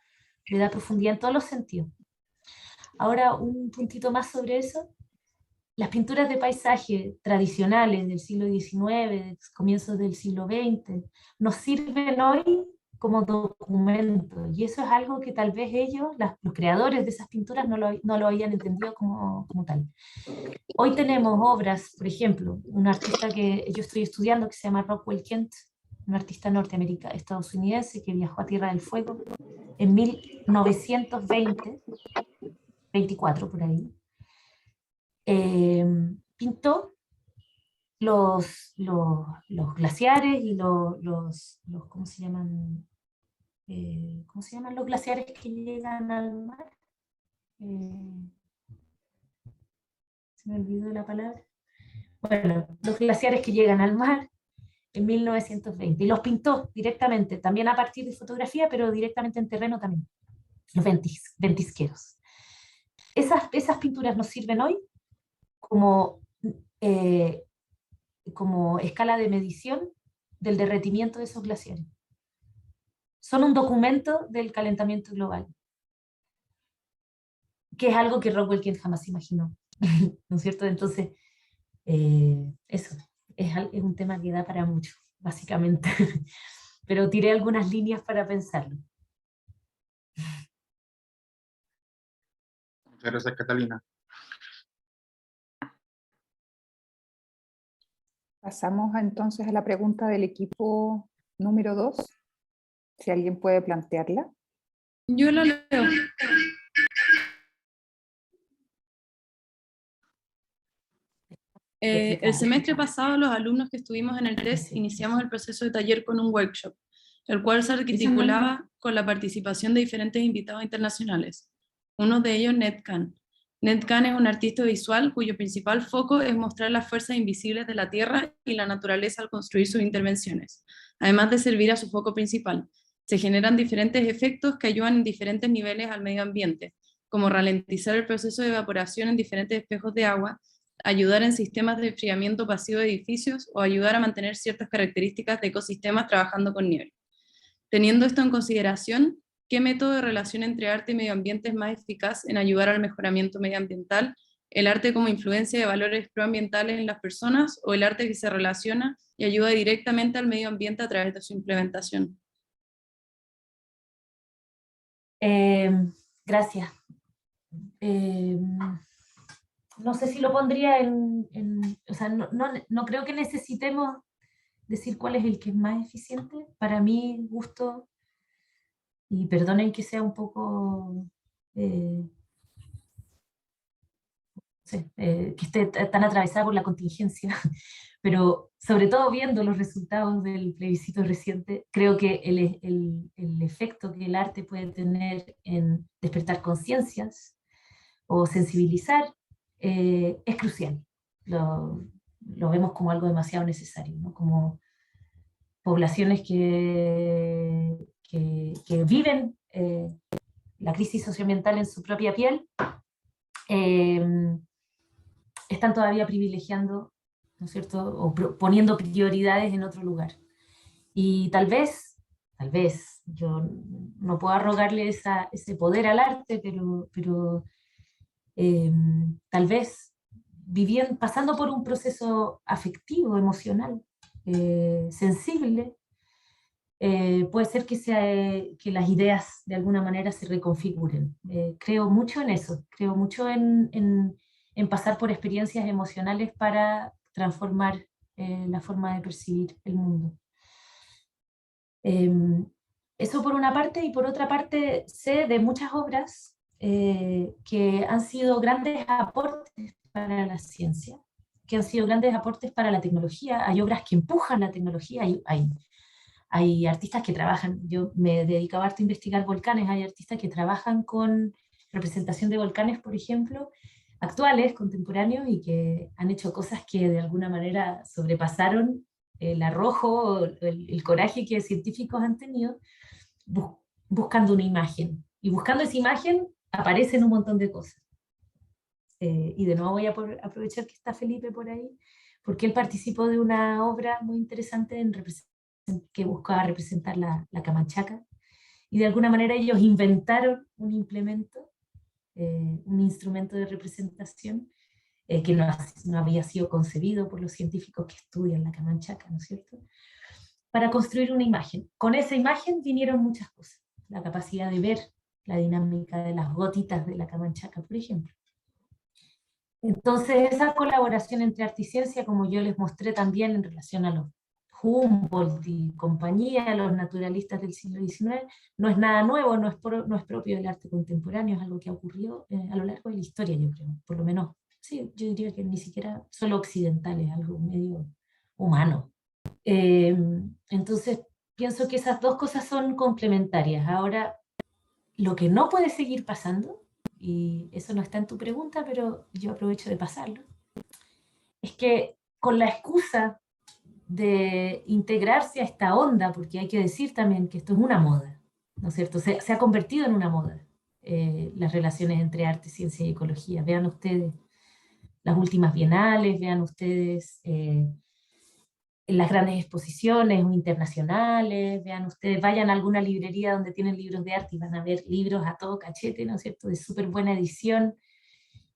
le da profundidad en todos los sentidos. Ahora, un puntito más sobre eso. Las pinturas de paisaje tradicionales del siglo XIX, comienzos del siglo XX, nos sirven hoy como documento, y eso es algo que tal vez ellos, los creadores de esas pinturas, no lo habían entendido como tal. Hoy tenemos obras, por ejemplo, un artista que yo estoy estudiando que se llama Rockwell Kent, un artista estadounidense que viajó a Tierra del Fuego en 1920, 24 por ahí. Pintó los glaciares y ¿cómo se llaman? ¿Cómo se llaman los glaciares que llegan al mar? Se me olvidó la palabra. bueno, los glaciares que llegan al mar en 1920, y los pintó directamente, también a partir de fotografía, pero directamente en terreno también, los ventisqueros. Esas pinturas nos sirven hoy como, eh, como escala de medición del derretimiento de esos glaciares. Son un documento del calentamiento global, que es algo que Rockwell Kent jamás imaginó, ¿no es cierto? Entonces, eso, es un tema que da para mucho, básicamente. Pero tiré algunas líneas para pensarlo. Muchas gracias, Catalina. Pasamos entonces a la pregunta del equipo número 2, si alguien puede plantearla. Yo lo leo. El semestre pasado, los alumnos que estuvimos en el test iniciamos el proceso de taller con un workshop, el cual se articulaba con la participación de diferentes invitados internacionales. Uno de ellos, Ned Kahn. Ned Kahn es un artista visual cuyo principal foco es mostrar las fuerzas invisibles de la Tierra y la naturaleza al construir sus intervenciones, además de servir a su foco principal. Se generan diferentes efectos que ayudan en diferentes niveles al medio ambiente, como ralentizar el proceso de evaporación en diferentes espejos de agua, ayudar en sistemas de enfriamiento pasivo de edificios o ayudar a mantener ciertas características de ecosistemas trabajando con nieve. Teniendo esto en consideración, ¿qué método de relación entre arte y medio ambiente es más eficaz en ayudar al mejoramiento medioambiental? ¿El arte como influencia de valores proambientales en las personas o el arte que se relaciona y ayuda directamente al medio ambiente a través de su implementación? Gracias. No sé si lo pondría o sea, no creo que necesitemos decir cuál es el que es más eficiente. Para mi gusto, y perdonen que sea un poco, que esté tan atravesada por la contingencia, pero sobre todo viendo los resultados del plebiscito reciente, creo que el efecto que el arte puede tener en despertar conciencias o sensibilizar es crucial. Lo vemos como algo demasiado necesario, ¿no? Como poblaciones que viven la crisis socioambiental en su propia piel, están todavía privilegiando, ¿no es cierto?, o poniendo prioridades en otro lugar. Y tal vez, yo no puedo arrogarle ese poder al arte, pero tal vez pasando por un proceso afectivo, emocional, sensible, puede ser que las ideas de alguna manera se reconfiguren. Creo mucho en eso, creo mucho en pasar por experiencias emocionales para transformar la forma de percibir el mundo. Eso por una parte, y por otra parte sé de muchas obras que han sido grandes aportes para la ciencia, que han sido grandes aportes para la tecnología. Hay obras que empujan la tecnología, hay artistas que trabajan, yo me dedicaba harto a investigar volcanes, hay artistas que trabajan con representación de volcanes, por ejemplo, actuales, contemporáneos, y que han hecho cosas que de alguna manera sobrepasaron el arrojo, el coraje que científicos han tenido, buscando una imagen. Y buscando esa imagen aparecen un montón de cosas. Y de nuevo voy a aprovechar que está Felipe por ahí, porque él participó de una obra muy interesante que buscaba representar la camanchaca, y de alguna manera ellos inventaron un implemento, un instrumento de representación que no había sido concebido por los científicos que estudian la camanchaca, ¿no es cierto?, para construir una imagen. Con esa imagen vinieron muchas cosas, la capacidad de ver la dinámica de las gotitas de la camanchaca, por ejemplo. Entonces, esa colaboración entre arte y ciencia, como yo les mostré también en relación a los Humboldt y compañía, los naturalistas del siglo XIX, no es nada nuevo, no es propio del arte contemporáneo, es algo que ha ocurrido a lo largo de la historia, yo creo, por lo menos, sí, yo diría que ni siquiera solo occidental, es algo medio humano. Entonces, pienso que esas dos cosas son complementarias. Ahora, lo que no puede seguir pasando, y eso no está en tu pregunta, pero yo aprovecho de pasarlo, es que con la excusa de integrarse a esta onda, porque hay que decir también que esto es una moda, ¿no es cierto? Se ha convertido en una moda, las relaciones entre arte, ciencia y ecología. Vean ustedes las últimas bienales, vean ustedes las grandes exposiciones internacionales, vean ustedes, vayan a alguna librería donde tienen libros de arte y van a ver libros a todo cachete, ¿no es cierto?, de súper buena edición,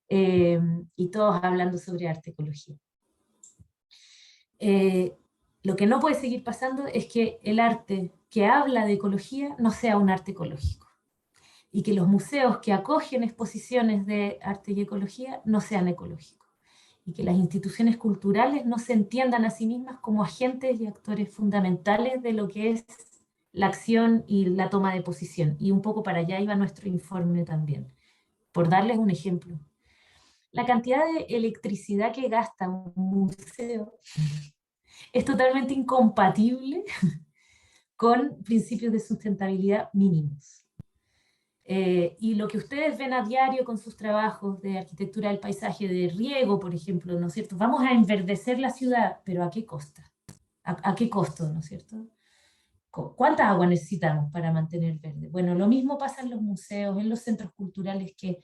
y todos hablando sobre arte, ecología. Lo que no puede seguir pasando es que el arte que habla de ecología no sea un arte ecológico, y que los museos que acogen exposiciones de arte y ecología no sean ecológicos, y que las instituciones culturales no se entiendan a sí mismas como agentes y actores fundamentales de lo que es la acción y la toma de posición. Y un poco para allá iba nuestro informe también. Por darles un ejemplo, la cantidad de electricidad que gasta un museo es totalmente incompatible con principios de sustentabilidad mínimos. Y lo que ustedes ven a diario con sus trabajos de arquitectura del paisaje, de riego, por ejemplo, ¿no es cierto? Vamos a enverdecer la ciudad, pero ¿a qué costa? ¿A qué costo, no es cierto? ¿Cuánta agua necesitamos para mantener verde? Bueno, lo mismo pasa en los museos, en los centros culturales, que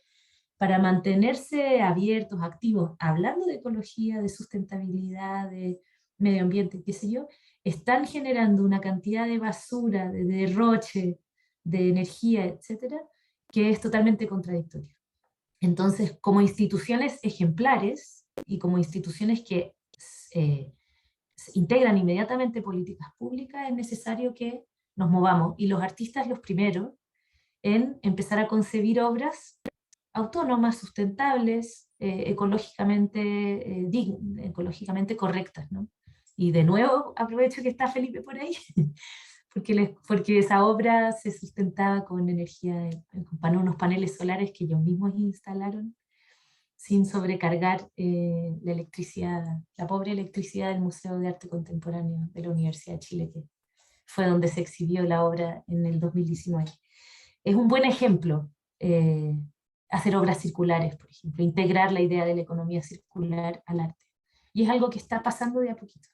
para mantenerse abiertos, activos, hablando de ecología, de sustentabilidad, de medio ambiente, qué sé yo, están generando una cantidad de basura, de derroche, de energía, etcétera, que es totalmente contradictorio. Entonces, como instituciones ejemplares y como instituciones que integran inmediatamente políticas públicas, es necesario que nos movamos, y los artistas los primeros en empezar a concebir obras autónomas, sustentables, ecológicamente correctas, ¿no? Y de nuevo aprovecho que está Felipe por ahí, porque esa obra se sustentaba con energía, con unos paneles solares que ellos mismos instalaron, sin sobrecargar la electricidad, la pobre electricidad del Museo de Arte Contemporáneo de la Universidad de Chile, que fue donde se exhibió la obra en el 2019. Es un buen ejemplo hacer obras circulares, por ejemplo, integrar la idea de la economía circular al arte. Y es algo que está pasando de a poquito.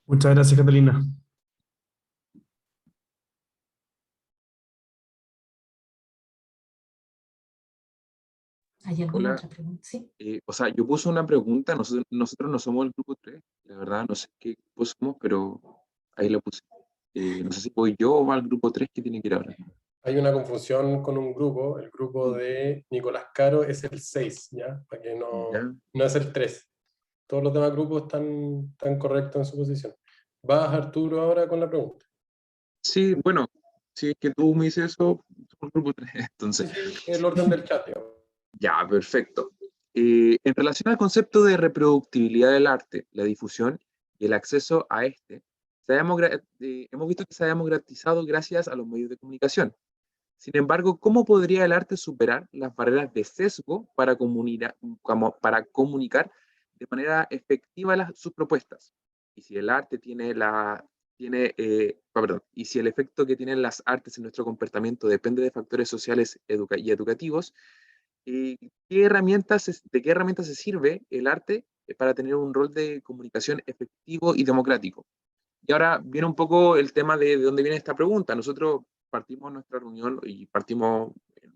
Muchas gracias, Catalina. ¿Hay alguna Hola, otra pregunta? Sí. o sea, yo puse una pregunta, nosotros no somos el grupo 3, la verdad, no sé qué grupo somos, pero ahí la puse. No sé si voy yo o va al grupo 3 que tiene que ir ahora. Hay una confusión con un grupo. El grupo de Nicolás Caro es el 6, ¿ya? Para que ¿Ya? no es el 3. Todos los demás grupos están correctos en su posición. ¿Vas, Arturo, ahora con la pregunta? Sí, bueno, si es que tú me dices eso, somos el grupo 3, entonces. Sí, el orden del chat, digamos. Ya, perfecto. En relación al concepto de reproductibilidad del arte, la difusión y el acceso a este, hemos visto que se ha democratizado gracias a los medios de comunicación. Sin embargo, ¿cómo podría el arte superar las barreras de sesgo para comunicar de manera efectiva sus propuestas? Y si el arte y si el efecto que tienen las artes en nuestro comportamiento depende de factores sociales y educativos, ¿de qué herramientas se sirve el arte para tener un rol de comunicación efectivo y democrático? Y ahora viene un poco el tema de dónde viene esta pregunta. Nosotros partimos nuestra reunión y partimos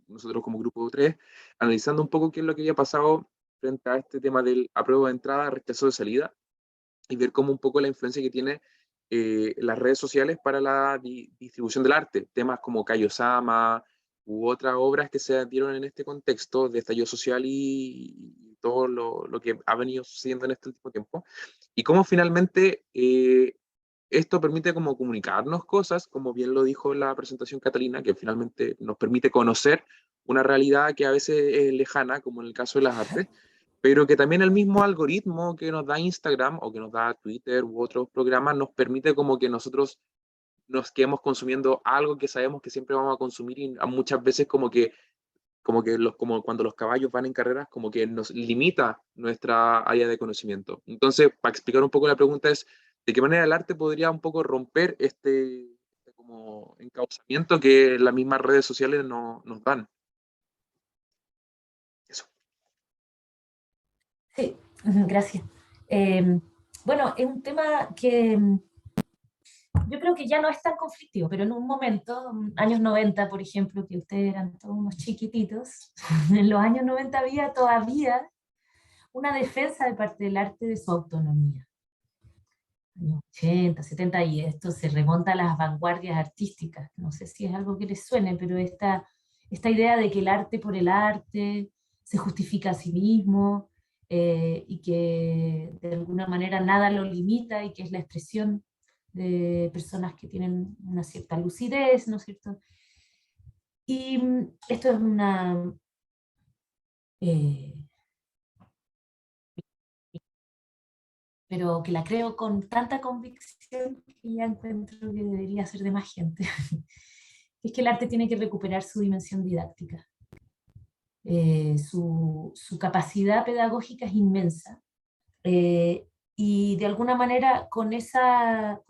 nosotros como grupo 3 analizando un poco qué es lo que había pasado frente a este tema del apruebo de entrada, rechazo de salida, y ver cómo un poco la influencia que tiene las redes sociales para la distribución del arte. Temas como Kayo-sama u otras obras que se dieron en este contexto de estallido social y todo lo que ha venido sucediendo en este último tiempo. Y cómo finalmente esto permite como comunicarnos cosas, como bien lo dijo la presentación Catalina, que finalmente nos permite conocer una realidad que a veces es lejana, como en el caso de las artes, pero que también el mismo algoritmo que nos da Instagram o que nos da Twitter u otros programas nos permite como que nosotros nos quedemos consumiendo algo que sabemos que siempre vamos a consumir, y muchas veces como cuando los caballos van en carreras, como que nos limita nuestra área de conocimiento. Entonces, para explicar un poco la pregunta es, ¿de qué manera el arte podría un poco romper este como encauzamiento que las mismas redes sociales nos dan? Eso. Sí, gracias. Bueno, es un tema que yo creo que ya no es tan conflictivo, pero en un momento, años 90, por ejemplo, que ustedes eran todos unos chiquititos, en los años 90 había todavía una defensa de parte del arte de su autonomía. Años 80, 70, y esto se remonta a las vanguardias artísticas. No sé si es algo que les suene, pero esta idea de que el arte por el arte se justifica a sí mismo, y que de alguna manera nada lo limita, y que es la expresión de personas que tienen una cierta lucidez, ¿no es cierto? Y esto es una... pero que la creo con tanta convicción que ya encuentro que debería ser de más gente. Es que el arte tiene que recuperar su dimensión didáctica. Su capacidad pedagógica es inmensa. Y de alguna manera con esa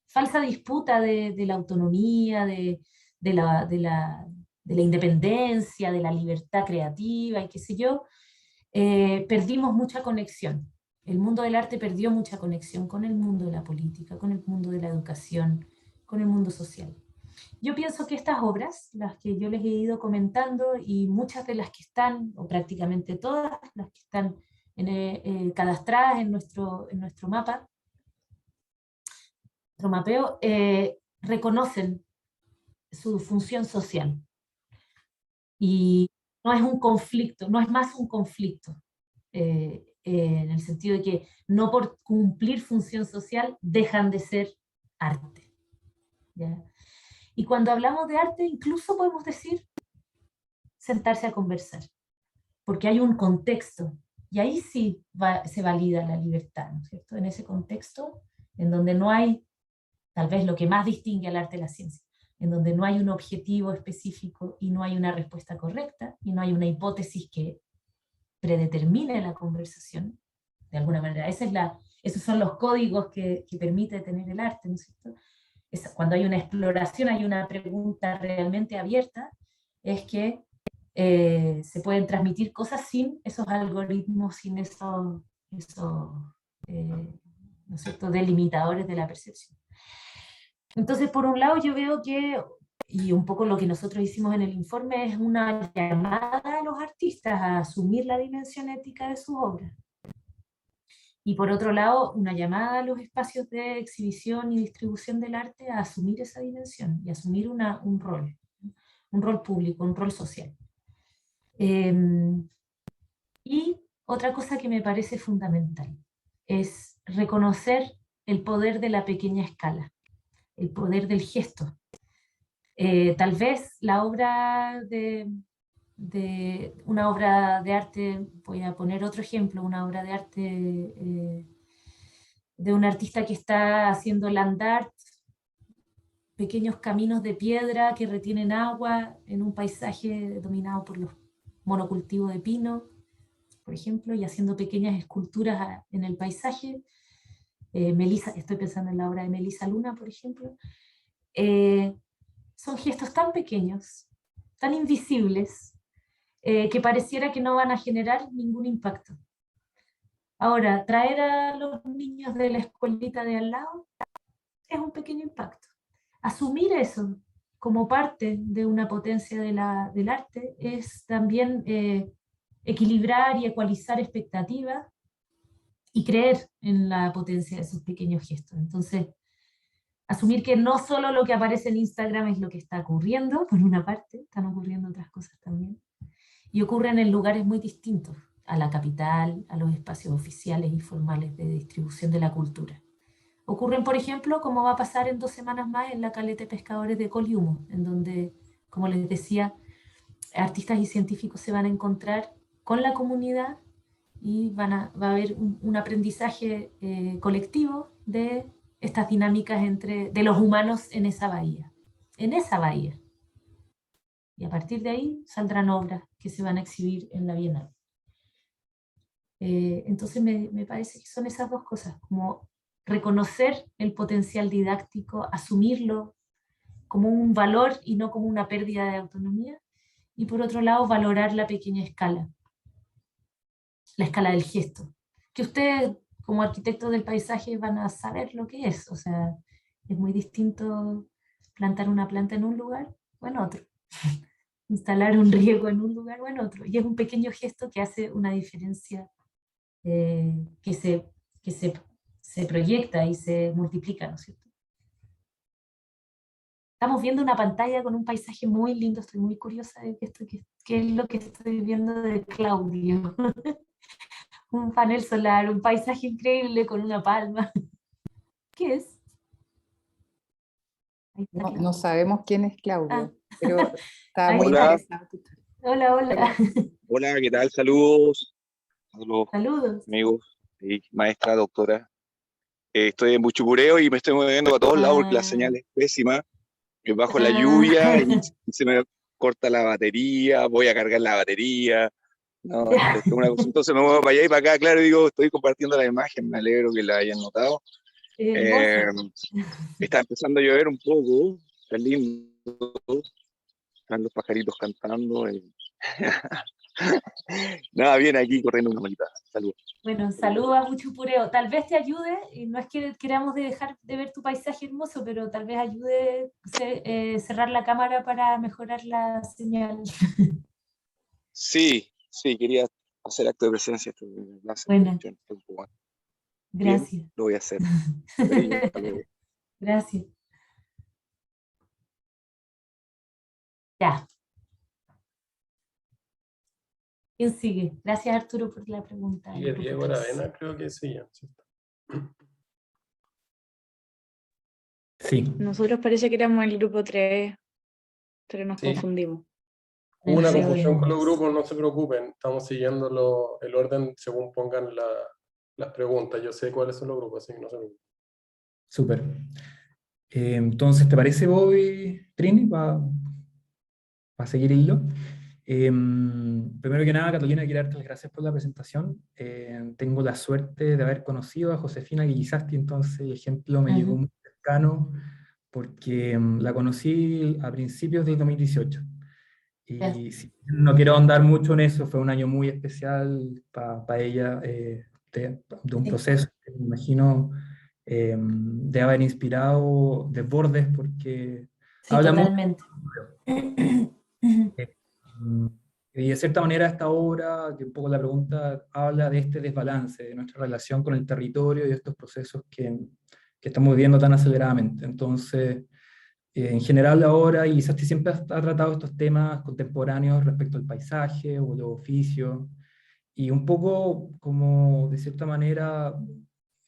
falsa disputa de la autonomía, de la independencia, de la libertad creativa y qué sé yo, perdimos mucha conexión. El mundo del arte perdió mucha conexión con el mundo de la política, con el mundo de la educación, con el mundo social. Yo pienso que estas obras, las que yo les he ido comentando, y muchas de las que están, o prácticamente todas las que están cadastradas en nuestro mapa, nuestro mapeo, reconocen su función social. Y no es un conflicto, no es más un conflicto, en el sentido de que no por cumplir función social dejan de ser arte, ¿ya? Y cuando hablamos de arte, incluso podemos decir sentarse a conversar, porque hay un contexto, y ahí sí se valida la libertad, ¿no es cierto? En ese contexto, en donde no hay, tal vez lo que más distingue al arte de la ciencia, en donde no hay un objetivo específico y no hay una respuesta correcta, y no hay una hipótesis que predetermine la conversación, de alguna manera. Esos son los códigos que permite tener el arte, ¿no es cierto? Cuando hay una exploración, hay una pregunta realmente abierta, es que se pueden transmitir cosas sin esos algoritmos, sin esos ¿no es cierto?, delimitadores de la percepción. Entonces, por un lado, yo veo que, y un poco lo que nosotros hicimos en el informe, es una llamada a los artistas a asumir la dimensión ética de sus obras. Y por otro lado, una llamada a los espacios de exhibición y distribución del arte a asumir esa dimensión y asumir un rol público, un rol social. Y otra cosa que me parece fundamental es reconocer el poder de la pequeña escala, el poder del gesto. Tal vez la obra una obra de arte, voy a poner otro ejemplo, una obra de arte de un artista que está haciendo land art, pequeños caminos de piedra que retienen agua en un paisaje dominado por los monocultivos de pino, por ejemplo, y haciendo pequeñas esculturas en el paisaje. Estoy pensando en la obra de Melissa Luna, por ejemplo. Son gestos tan pequeños, tan invisibles, que pareciera que no van a generar ningún impacto. Ahora, traer a los niños de la escuelita de al lado es un pequeño impacto. Asumir eso como parte de una potencia del arte es también equilibrar y ecualizar expectativas y creer en la potencia de esos pequeños gestos. Entonces, asumir que no solo lo que aparece en Instagram es lo que está ocurriendo, por una parte, están ocurriendo otras cosas también, y ocurren en lugares muy distintos a la capital, a los espacios oficiales y formales de distribución de la cultura. Ocurren, por ejemplo, como va a pasar en 2 semanas más en la caleta de pescadores de Coliumo, en donde, como les decía, artistas y científicos se van a encontrar con la comunidad y va a haber un aprendizaje colectivo de estas dinámicas de los humanos en esa bahía. En esa bahía. Y a partir de ahí saldrán obras que se van a exhibir en la Bienal. Entonces me parece que son esas dos cosas, como reconocer el potencial didáctico, asumirlo como un valor y no como una pérdida de autonomía, y por otro lado valorar la pequeña escala. la escala del gesto, que ustedes como arquitectos del paisaje van a saber lo que es, o sea, es muy distinto plantar una planta en un lugar o en otro, instalar un riego en un lugar o en otro, y es un pequeño gesto que hace una diferencia que se proyecta y se multiplica, ¿no es cierto? Estamos viendo una pantalla con un paisaje muy lindo, estoy muy curiosa de qué es lo que estoy viendo de Claudio. Un panel solar, un paisaje increíble con una palma. ¿Qué es? Ahí está No, Claudio. no sabemos quién es Claudio, pero está Ahí muy está. interesante. Hola, hola. Hola, ¿qué tal? Saludos. Saludos, Saludos. amigos y maestra, doctora. Estoy en Buchucureo y me estoy moviendo a todos lados porque la señal es pésima. Bajo la lluvia y se me corta la batería, voy a cargar la batería. No, esto es una cosa. Entonces me muevo para allá y para acá, claro, y digo, estoy compartiendo la imagen, me alegro que la hayan notado. Hermoso. Está empezando a llover un poco, está lindo, están los pajaritos cantando. Nada, bien aquí corriendo una manita. Saludos. Bueno, saludos a Buchupureo. Tal vez te ayude, y no es que queramos dejar de ver tu paisaje hermoso, pero tal vez ayude cerrar la cámara para mejorar la señal. Sí, sí, quería hacer acto de presencia. Bueno, Bien, gracias. lo voy a hacer. Cariño, hasta luego. Gracias. Ya. ¿Quién sigue? Gracias, Arturo, por la pregunta. Y Diego Aravena, creo que sí. ¿Cierto? Sí. Nosotros parece que éramos el grupo 3, pero nos Sí. confundimos. Hubo una Deseo confusión con de los grupos, no se preocupen, estamos siguiendo el orden según pongan las preguntas. Yo sé cuáles son los grupos, así que no se preocupen. Súper. Entonces, ¿te parece, Bobby, Trini, para seguir el hilo? Primero que nada, Catalina, quiero darte las gracias por la presentación. Tengo la suerte de haber conocido a Josefina Guillisasti, entonces el ejemplo me llegó muy cercano porque la conocí a principios del 2018. Y si no quiero ahondar mucho en eso, fue un año muy especial para ella, de un proceso que me imagino de haber inspirado Desbordes, porque sí, habla totalmente. y de cierta manera esta obra, que un poco la pregunta, habla de este desbalance, de nuestra relación con el territorio y de estos procesos que estamos viviendo tan aceleradamente. Entonces, en general ahora, y Sasti siempre ha tratado estos temas contemporáneos respecto al paisaje o los oficios, y un poco como, de cierta manera,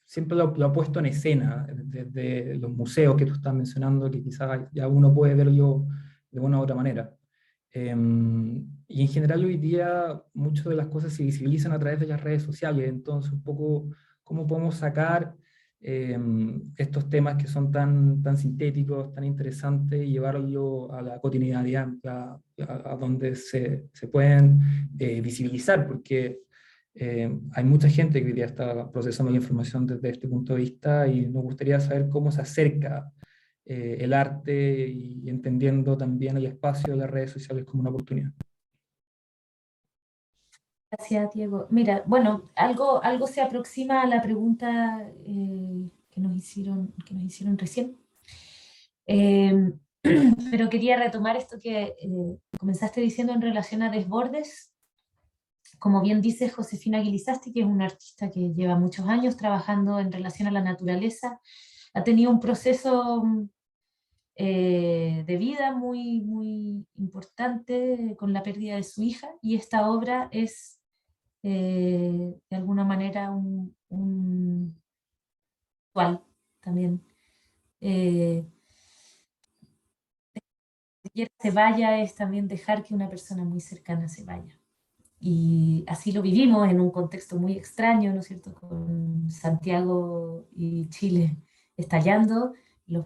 siempre lo ha puesto en escena, desde los museos que tú estás mencionando, que quizás ya uno puede verlo de una u otra manera. Y en general hoy día muchas de las cosas se visibilizan a través de las redes sociales, entonces un poco cómo podemos sacar estos temas que son tan sintéticos, tan interesantes, y llevarlo a la cotidianidad, a donde se pueden visibilizar, porque hay mucha gente que hoy día está procesando la información desde este punto de vista, y nos gustaría saber cómo se acerca el arte y entendiendo también el espacio de las redes sociales como una oportunidad. Gracias, Diego. Mira, bueno, algo se aproxima a la pregunta que nos hicieron recién. Pero quería retomar esto que comenzaste diciendo en relación a Desbordes. Como bien dice Josefina Guillisasti, que es una artista que lleva muchos años trabajando en relación a la naturaleza, ha tenido un proceso de vida muy importante con la pérdida de su hija, y esta obra es de alguna manera un ritual también. Que se vaya es también dejar que una persona muy cercana se vaya. Y así lo vivimos en un contexto muy extraño, ¿no es cierto?, con Santiago y Chile estallando, los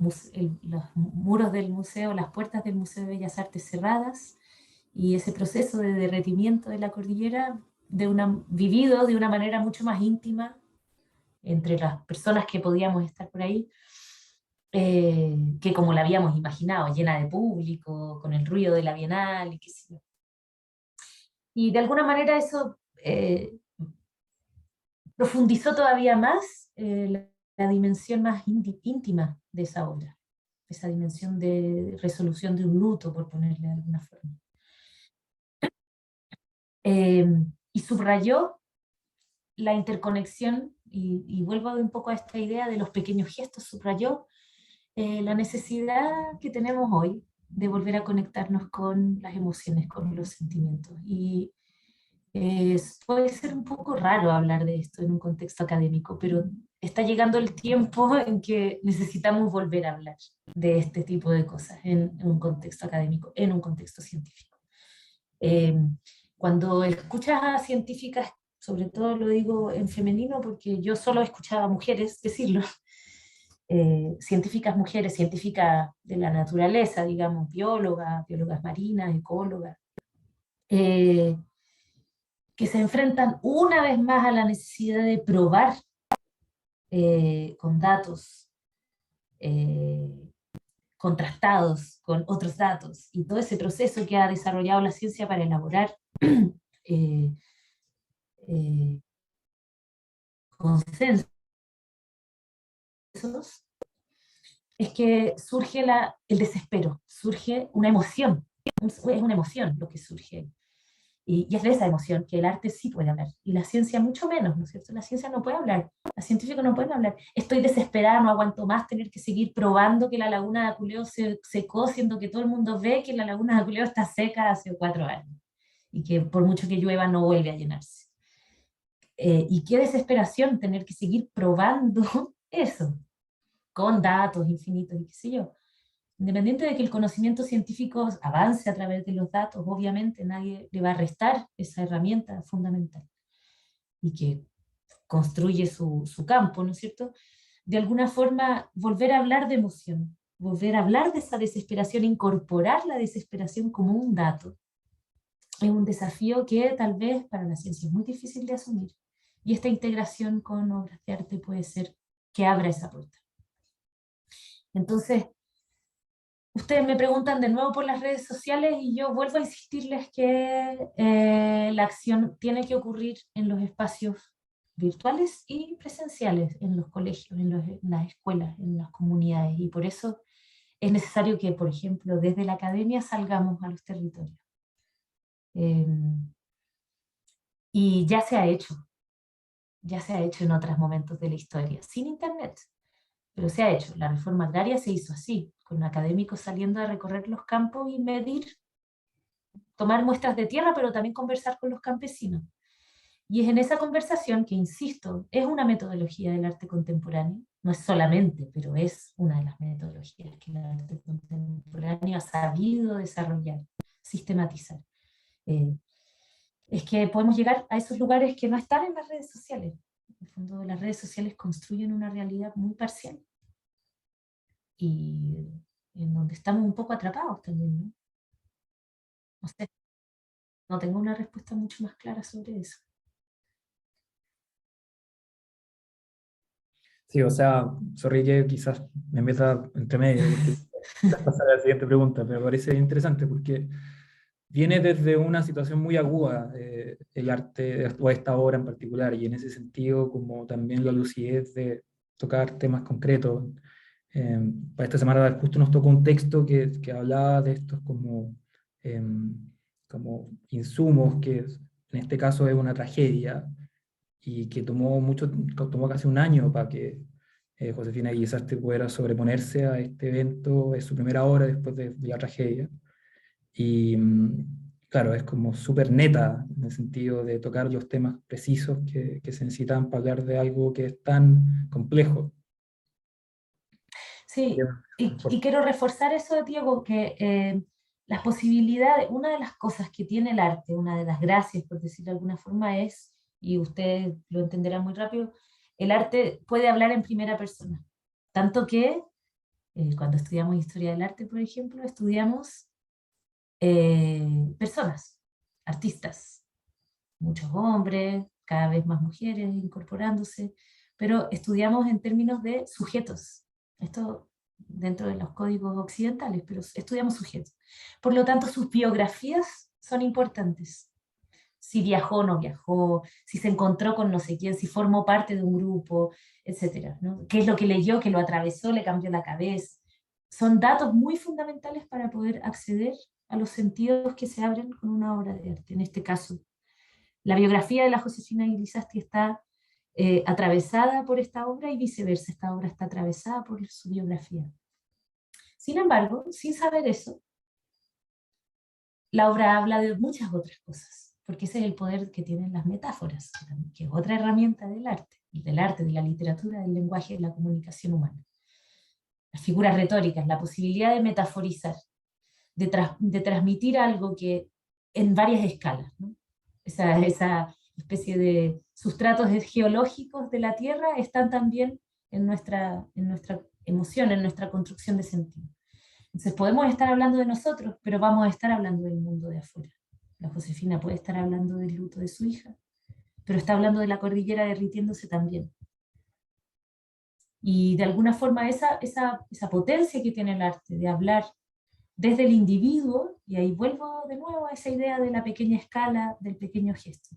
muros del museo, las puertas del Museo de Bellas Artes cerradas, y ese proceso de derretimiento de la cordillera vivido de una manera mucho más íntima entre las personas que podíamos estar por ahí, que como la habíamos imaginado, llena de público, con el ruido de la Bienal y qué sé yo. Y de alguna manera eso profundizó todavía más la dimensión más íntima de esa obra, esa dimensión de resolución de un luto, por ponerle de alguna forma. Y subrayó la interconexión, y vuelvo un poco a esta idea de los pequeños gestos, subrayó la necesidad que tenemos hoy de volver a conectarnos con las emociones, con los sentimientos. Y puede ser un poco raro hablar de esto en un contexto académico, pero está llegando el tiempo en que necesitamos volver a hablar de este tipo de cosas en un contexto académico, en un contexto científico. Cuando escuchas a científicas, sobre todo lo digo en femenino porque yo solo escuchaba a mujeres decirlo, científicas mujeres, científicas de la naturaleza, digamos, biólogas marinas, ecólogas, que se enfrentan una vez más a la necesidad de probar con datos contrastados con otros datos, y todo ese proceso que ha desarrollado la ciencia para elaborar consensos, es que surge el desespero, surge una emoción, es una emoción lo que surge. Y es de esa emoción que el arte sí puede hablar, y la ciencia mucho menos, ¿no es cierto? La ciencia no puede hablar, los científicos no pueden hablar. Estoy desesperada, no aguanto más tener que seguir probando que la laguna de Aculeo se secó, siendo que todo el mundo ve que la laguna de Aculeo está seca hace 4 años, y que por mucho que llueva no vuelve a llenarse. Y qué desesperación tener que seguir probando eso, con datos infinitos y qué sé yo. Independiente de que el conocimiento científico avance a través de los datos, obviamente nadie le va a restar esa herramienta fundamental y que construye su campo, ¿no es cierto? De alguna forma, volver a hablar de emoción, volver a hablar de esa desesperación, incorporar la desesperación como un dato, es un desafío que tal vez para la ciencia es muy difícil de asumir. Y esta integración con obras de arte puede ser que abra esa puerta. Entonces, ustedes me preguntan de nuevo por las redes sociales y yo vuelvo a insistirles que la acción tiene que ocurrir en los espacios virtuales y presenciales, en los colegios, en las escuelas, en las comunidades, y por eso es necesario que, por ejemplo, desde la academia salgamos a los territorios. Y ya se ha hecho en otros momentos de la historia, sin internet, pero se ha hecho. La reforma agraria se hizo así, con académicos saliendo a recorrer los campos y medir, tomar muestras de tierra, pero también conversar con los campesinos. Y es en esa conversación que, insisto, es una metodología del arte contemporáneo, no es solamente, pero es una de las metodologías que el arte contemporáneo ha sabido desarrollar, sistematizar. Es que podemos llegar a esos lugares que no están en las redes sociales. En el fondo, las redes sociales construyen una realidad muy parcial, y en donde estamos un poco atrapados también, ¿no? No sé, no tengo una respuesta mucho más clara sobre eso. Sí, o sea, sorry que quizás me meta entre medio, porque pasar a la siguiente pregunta, pero me parece interesante porque viene desde una situación muy aguda el arte, o esta obra en particular, y en ese sentido como también la lucidez de tocar temas concretos. Para esta semana justo nos tocó un texto que hablaba de estos como insumos, que en este caso es una tragedia, y que tomó casi un año para que Josefina Guillesarte pudiera sobreponerse a este evento. Es su primera obra después de la tragedia. Y claro, es como súper neta en el sentido de tocar los temas precisos que se necesitan para hablar de algo que es tan complejo. Sí, y quiero reforzar eso, Diego, que las posibilidades, una de las cosas que tiene el arte, una de las gracias, por decirlo de alguna forma, es, y ustedes lo entenderán muy rápido, el arte puede hablar en primera persona. Tanto que cuando estudiamos historia del arte, por ejemplo, estudiamos personas, artistas, muchos hombres, cada vez más mujeres incorporándose, pero estudiamos en términos de sujetos. Esto dentro de los códigos occidentales, pero estudiamos sujetos. Por lo tanto, sus biografías son importantes. si viajó o no viajó, si se encontró con no sé quién, si formó parte de un grupo, etcétera, ¿no? ¿Qué es lo que leyó, que lo atravesó, le cambió la cabeza? Son datos muy fundamentales para poder acceder a los sentidos que se abren con una obra de arte. En este caso, la biografía de la Josefina Iglesiasti está atravesada por esta obra y viceversa, esta obra está atravesada por su biografía. Sin embargo, sin saber eso, la obra habla de muchas otras cosas, porque ese es el poder que tienen las metáforas, que es otra herramienta del arte, de la literatura, del lenguaje, de la comunicación humana. Las figuras retóricas, la posibilidad de metaforizar, de transmitir algo que en varias escalas, ¿no? Esa especie de sustratos geológicos de la Tierra están también en nuestra emoción, en nuestra construcción de sentido. Entonces podemos estar hablando de nosotros, pero vamos a estar hablando del mundo de afuera. La Josefina puede estar hablando del luto de su hija, pero está hablando de la cordillera derritiéndose también. Y de alguna forma esa potencia que tiene el arte de hablar desde el individuo, y ahí vuelvo de nuevo a esa idea de la pequeña escala, del pequeño gesto.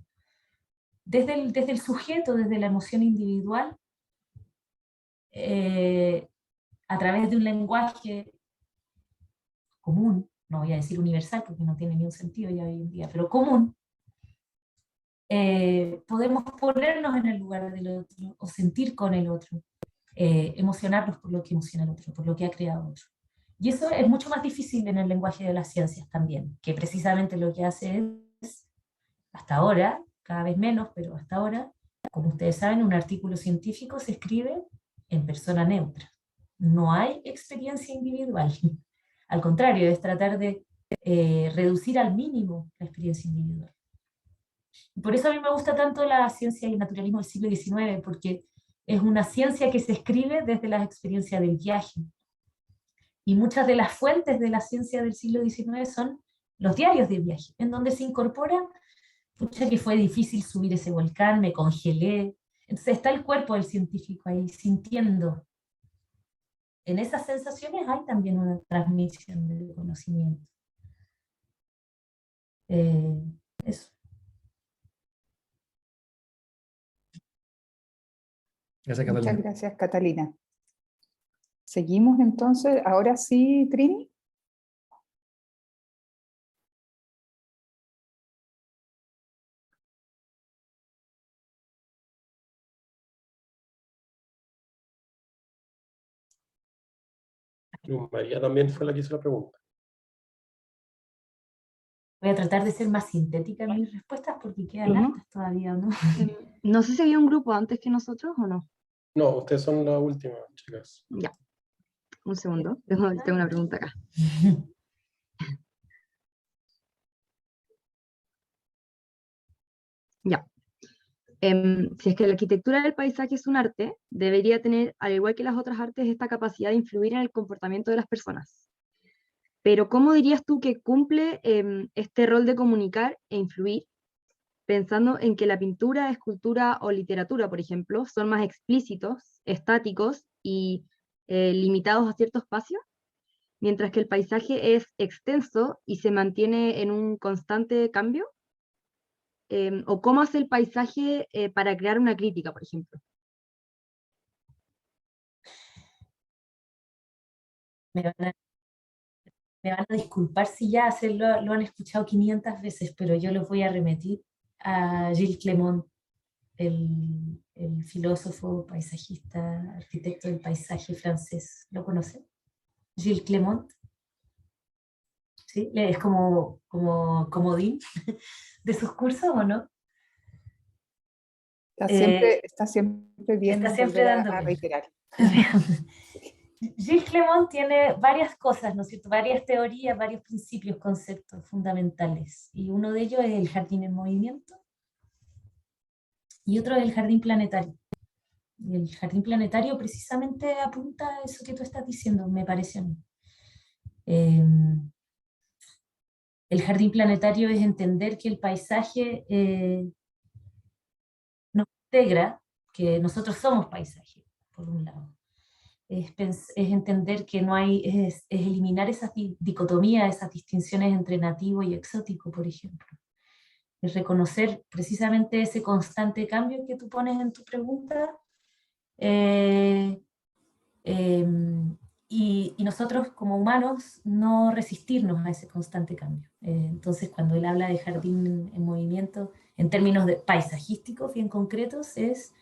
Desde el sujeto, desde la emoción individual, a través de un lenguaje común, no voy a decir universal porque no tiene ni un sentido ya hoy en día, pero común, podemos ponernos en el lugar del otro, o sentir con el otro, emocionarnos por lo que emociona el otro, por lo que ha creado otro. Y eso es mucho más difícil en el lenguaje de las ciencias también, que precisamente lo que hace es, hasta ahora, cada vez menos, pero hasta ahora, como ustedes saben, un artículo científico se escribe en persona neutra. No hay experiencia individual. Al contrario, es tratar de reducir al mínimo la experiencia individual. Y por eso a mí me gusta tanto la ciencia y el naturalismo del siglo XIX, porque es una ciencia que se escribe desde las experiencias del viaje. Y muchas de las fuentes de la ciencia del siglo XIX son los diarios de viaje, en donde se incorpora, pucha que fue difícil subir ese volcán, me congelé. Entonces está el cuerpo del científico ahí sintiendo. En esas sensaciones hay también una transmisión de conocimiento. Eso. Gracias, Catalina. Muchas gracias, Catalina. Seguimos entonces, ahora sí, Trini. Luz María también fue la que hizo la pregunta. Voy a tratar de ser más sintética en mis respuestas porque quedan hartas todavía, ¿no? No sé si había un grupo antes que nosotros o no. No, ustedes son la última, chicas. Ya. Un segundo. Tengo una pregunta acá. Ya. Si es que la arquitectura del paisaje es un arte, debería tener, al igual que las otras artes, esta capacidad de influir en el comportamiento de las personas. Pero ¿cómo dirías tú que cumple este rol de comunicar e influir, pensando en que la pintura, escultura o literatura, por ejemplo, son más explícitos, estáticos y limitados a cierto espacio, mientras que el paisaje es extenso y se mantiene en un constante cambio? ¿O cómo hace el paisaje para crear una crítica, por ejemplo? Me van a disculpar si ya lo han escuchado 500 veces, pero yo los voy a remitir a Gilles Clément, el filósofo, paisajista, arquitecto del paisaje francés. ¿Lo conocen? Gilles Clément. ¿Sí? ¿Es como comodín de sus cursos o no? Está siempre bien está siempre volver dando a reiterar. Gilles Clément tiene varias cosas, ¿no es cierto? Varias teorías, varios principios, conceptos fundamentales. Y uno de ellos es el jardín en movimiento y otro es el jardín planetario. Y el jardín planetario precisamente apunta a eso que tú estás diciendo, me parece a mí. El jardín planetario es entender que el paisaje nos integra, que nosotros somos paisaje, por un lado. Es entender que no hay, es eliminar esas dicotomías, esas distinciones entre nativo y exótico, por ejemplo. es reconocer precisamente ese constante cambio que tú pones en tu pregunta, y nosotros como humanos no resistirnos a ese constante cambio. Entonces cuando él habla de jardín en movimiento, en términos paisajísticos bien concretos, es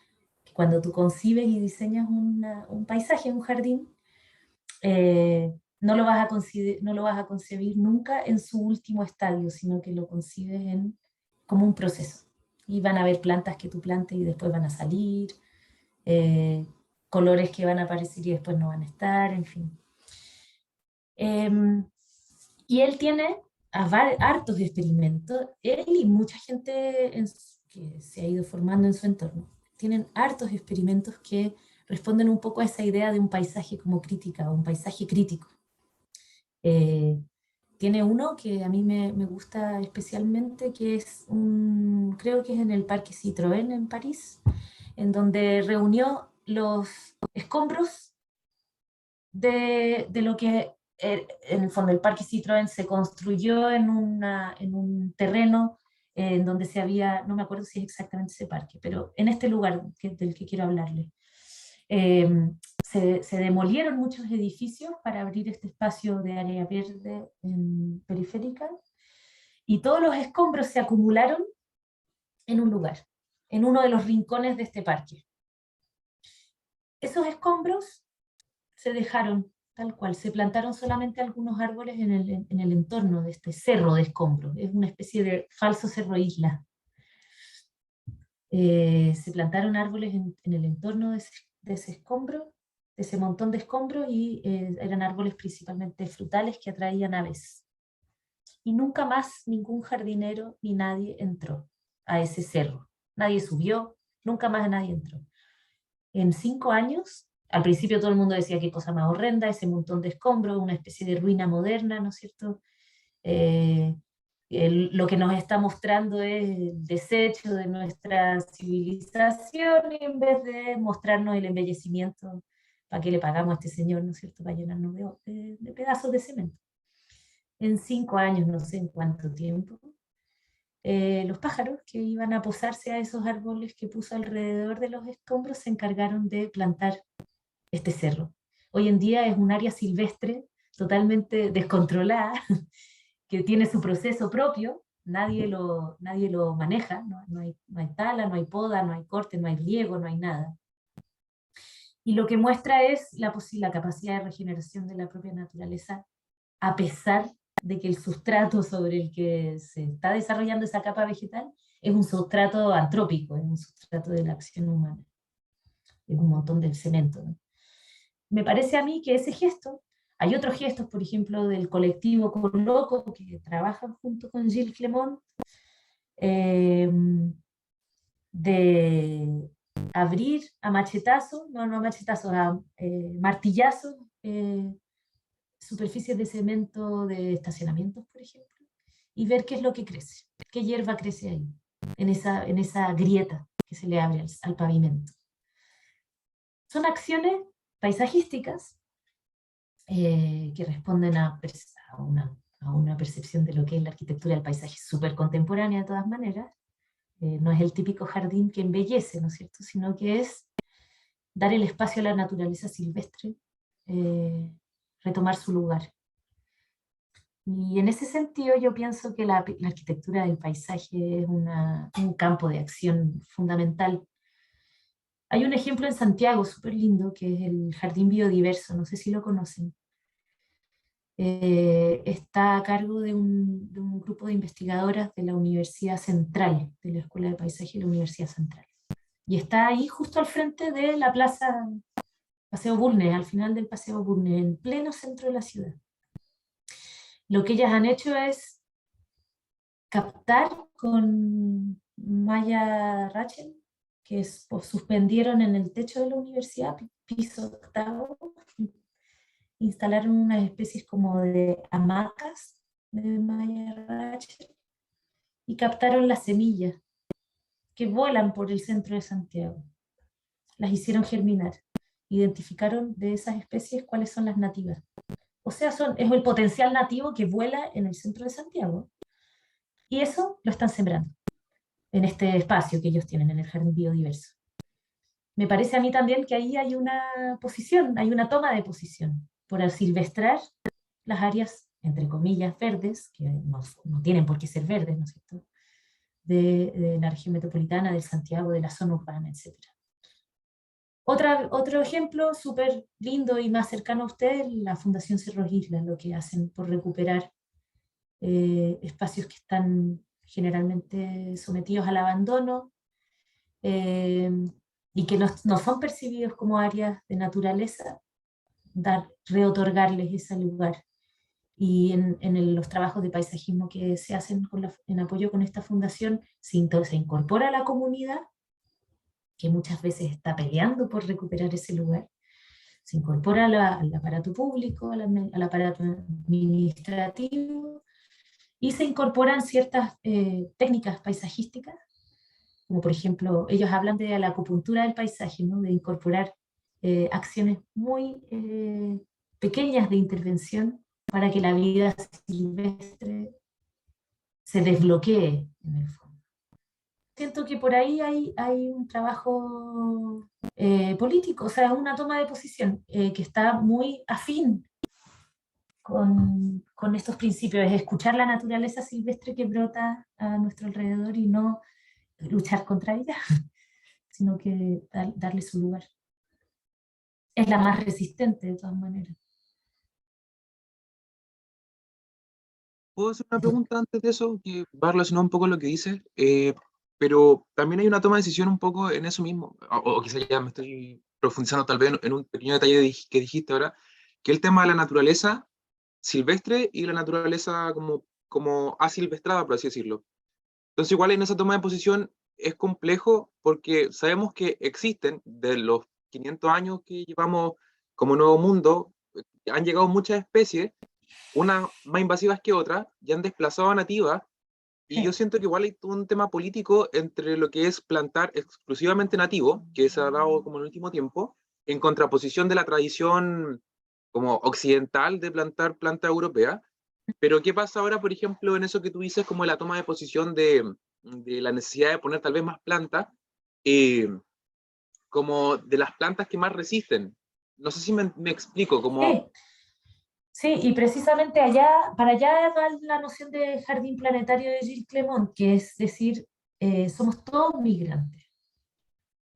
que cuando tú concibes y diseñas un paisaje, un jardín, no lo vas a concebir nunca en su último estadio, sino que lo concibes como un proceso. Y van a haber plantas que tú plantes y después van a salir, colores que van a aparecer y después no van a estar, en fin. Y él tiene hartos experimentos, él y mucha gente que se ha ido formando en su entorno, tienen hartos experimentos que responden un poco a esa idea de un paisaje como crítica, un paisaje crítico. Tiene uno que a mí me gusta especialmente, que es creo que es en el Parque Citroën en París, en donde reunió los escombros de lo que en el fondo el Parque Citroën se construyó en un terreno en donde se había, no me acuerdo si es exactamente ese parque, pero en este lugar del que quiero hablarle. Se demolieron muchos edificios para abrir este espacio de área verde periférica, y todos los escombros se acumularon en un lugar, en uno de los rincones de este parque. Esos escombros se dejaron tal cual, se plantaron solamente algunos árboles en el entorno de este cerro de escombros, es una especie de falso cerro isla. Se plantaron árboles en el entorno de ese escombro, de ese montón de escombros, y eran árboles principalmente frutales que atraían aves. Y nunca más ningún jardinero ni nadie entró a ese cerro. Nadie subió, nunca más nadie entró. En 5 años, al principio todo el mundo decía qué cosa más horrenda, ese montón de escombros, una especie de ruina moderna, ¿no es cierto? Lo que nos está mostrando es el desecho de nuestra civilización, en vez de mostrarnos el embellecimiento. ¿Para qué le pagamos a este señor, no es cierto?, para llenarnos de pedazos de cemento. En 5 años, no sé en cuánto tiempo, los pájaros que iban a posarse a esos árboles que puso alrededor de los escombros se encargaron de plantar este cerro. Hoy en día es un área silvestre totalmente descontrolada, que tiene su proceso propio, nadie lo maneja, no hay tala, no hay poda, no hay corte, no hay riego, no hay nada. Y lo que muestra es la capacidad de regeneración de la propia naturaleza, a pesar de que el sustrato sobre el que se está desarrollando esa capa vegetal es un sustrato antrópico, es un sustrato de la acción humana. Es un montón de cemento, ¿no? Me parece a mí que ese gesto, hay otros gestos, por ejemplo, del colectivo Coloco, que trabajan junto con Gilles Clement, de abrir a machetazos, no a machetazos, a martillazos, superficies de cemento de estacionamientos, por ejemplo, y ver qué es lo que crece, qué hierba crece ahí, en esa grieta que se le abre al pavimento. Son acciones paisajísticas que responden a una percepción de lo que es la arquitectura del paisaje súper contemporánea de todas maneras. No es el típico jardín que embellece, ¿no es cierto?, sino que es dar el espacio a la naturaleza silvestre, retomar su lugar. Y en ese sentido yo pienso que la arquitectura del paisaje es un campo de acción fundamental. Hay un ejemplo en Santiago súper lindo, que es el Jardín Biodiverso, no sé si lo conocen. Está a cargo de un grupo de investigadoras de la Universidad Central, de la Escuela de Paisaje de la Universidad Central. Y está ahí justo al frente de la plaza Paseo Bulnes, al final del Paseo Bulnes, en pleno centro de la ciudad. Lo que ellas han hecho es captar con malla Rachel, que suspendieron en el techo de la universidad, piso 8º, instalaron unas especies como de hamacas de malla Rachel y captaron las semillas que vuelan por el centro de Santiago. Las hicieron germinar, identificaron de esas especies cuáles son las nativas. O sea, es el potencial nativo que vuela en el centro de Santiago. Y eso lo están sembrando. en este espacio que ellos tienen, en el jardín biodiverso. Me parece a mí también que ahí hay una posición, hay una toma de posición por asilvestrar las áreas, entre comillas, verdes, que no tienen por qué ser verdes, ¿no es cierto?, de la región metropolitana, del Santiago, de la zona urbana, etc. Otro ejemplo súper lindo y más cercano a ustedes, la Fundación Cerros Islas, lo que hacen por recuperar espacios que están generalmente sometidos al abandono, y que no son percibidos como áreas de naturaleza, reotorgarles ese lugar. Y en los trabajos de paisajismo que se hacen en apoyo con esta fundación, se incorpora a la comunidad, que muchas veces está peleando por recuperar ese lugar, se incorpora al aparato público, al aparato administrativo, y se incorporan ciertas técnicas paisajísticas, como por ejemplo, ellos hablan de la acupuntura del paisaje, ¿no?, de incorporar acciones muy pequeñas de intervención para que la vida silvestre se desbloquee en el fondo. Siento que por ahí hay un trabajo político, o sea, una toma de posición que está muy afín con estos principios, es escuchar la naturaleza silvestre que brota a nuestro alrededor y no luchar contra ella, sino que darle su lugar. Es la más resistente de todas maneras. ¿Puedo hacer una pregunta antes de eso? Que va relacionado un poco con lo que dices, pero también hay una toma de decisión un poco en eso mismo, o quizás ya me estoy profundizando tal vez en un pequeño detalle que dijiste ahora, que el tema de la naturaleza silvestre y la naturaleza como asilvestrada, por así decirlo. Entonces igual en esa toma de posición es complejo porque sabemos que existen, de los 500 años que llevamos como Nuevo Mundo, han llegado muchas especies, unas más invasivas que otras, y han desplazado a nativas, y yo siento que igual hay todo un tema político entre lo que es plantar exclusivamente nativo, que se ha dado como en el último tiempo, en contraposición de la tradición como occidental de plantar planta europea. Pero ¿qué pasa ahora, por ejemplo, en eso que tú dices, como la toma de posición de la necesidad de poner tal vez más plantas, como de las plantas que más resisten? No sé si me explico, como... Sí, y precisamente para allá va la noción de jardín planetario de Gilles Clermont, que es decir, somos todos migrantes.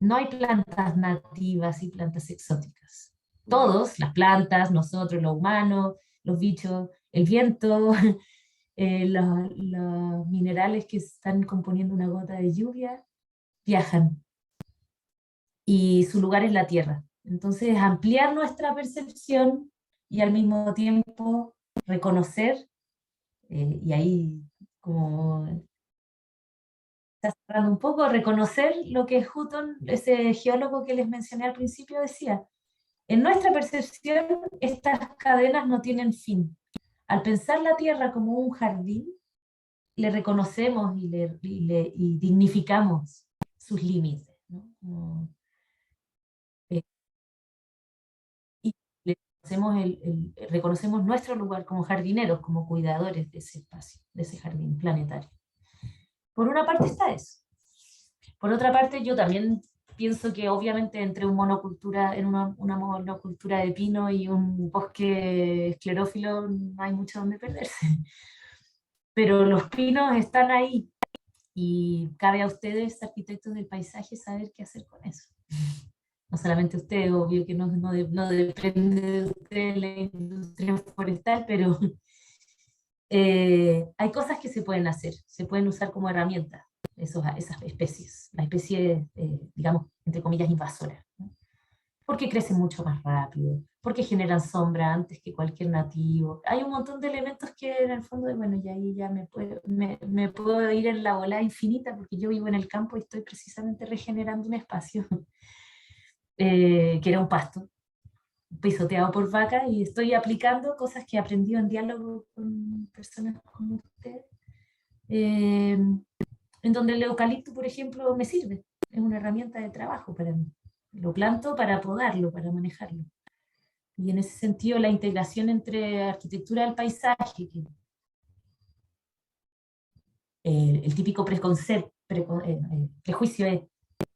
No hay plantas nativas y plantas exóticas. Todos, las plantas, nosotros, los humanos, los bichos, el viento, los minerales que están componiendo una gota de lluvia, viajan. Y su lugar es la Tierra. Entonces, ampliar nuestra percepción y al mismo tiempo reconocer, y ahí como está cerrando un poco, reconocer lo que Hutton, ese geólogo que les mencioné al principio, decía. En nuestra percepción, estas cadenas no tienen fin. Al pensar la Tierra como un jardín, le reconocemos y dignificamos sus límites, ¿no? Y reconocemos nuestro lugar como jardineros, como cuidadores de ese espacio, de ese jardín planetario. Por una parte está eso. Por otra parte, yo también pienso que obviamente entre una monocultura de pino y un bosque esclerófilo no hay mucho donde perderse. Pero los pinos están ahí y cabe a ustedes, arquitectos del paisaje, saber qué hacer con eso. No solamente ustedes, obvio que no depende de ustedes la industria forestal, pero hay cosas que se pueden hacer, se pueden usar como herramientas, esas especies, las especies, digamos, entre comillas, invasoras, ¿no? Porque crecen mucho más rápido, porque generan sombra antes que cualquier nativo. Hay un montón de elementos que en el fondo, bueno, y ahí ya me puedo ir en la volada infinita, porque yo vivo en el campo y estoy precisamente regenerando un espacio que era un pasto, pisoteado por vacas, y estoy aplicando cosas que he aprendido en diálogo con personas como ustedes, en donde el eucalipto, por ejemplo, me sirve, es una herramienta de trabajo para mí. Lo planto para podarlo, para manejarlo. Y en ese sentido la integración entre arquitectura del paisaje, el típico prejuicio es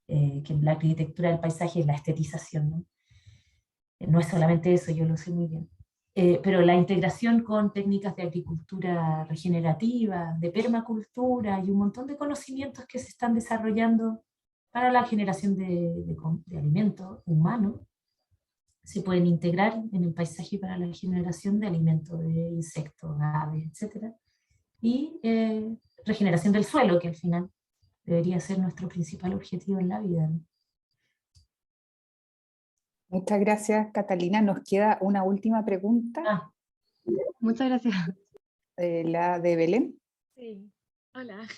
que la arquitectura del paisaje es la estetización, ¿no? No es solamente eso, yo lo sé muy bien. Pero la integración con técnicas de agricultura regenerativa, de permacultura y un montón de conocimientos que se están desarrollando para la generación de alimentos humanos, se pueden integrar en el paisaje para la generación de alimentos, de insectos, aves, etc. Y regeneración del suelo, que al final debería ser nuestro principal objetivo en la vida, ¿no? Muchas gracias, Catalina. Nos queda una última pregunta, Muchas gracias. la de Belén. Sí, hola.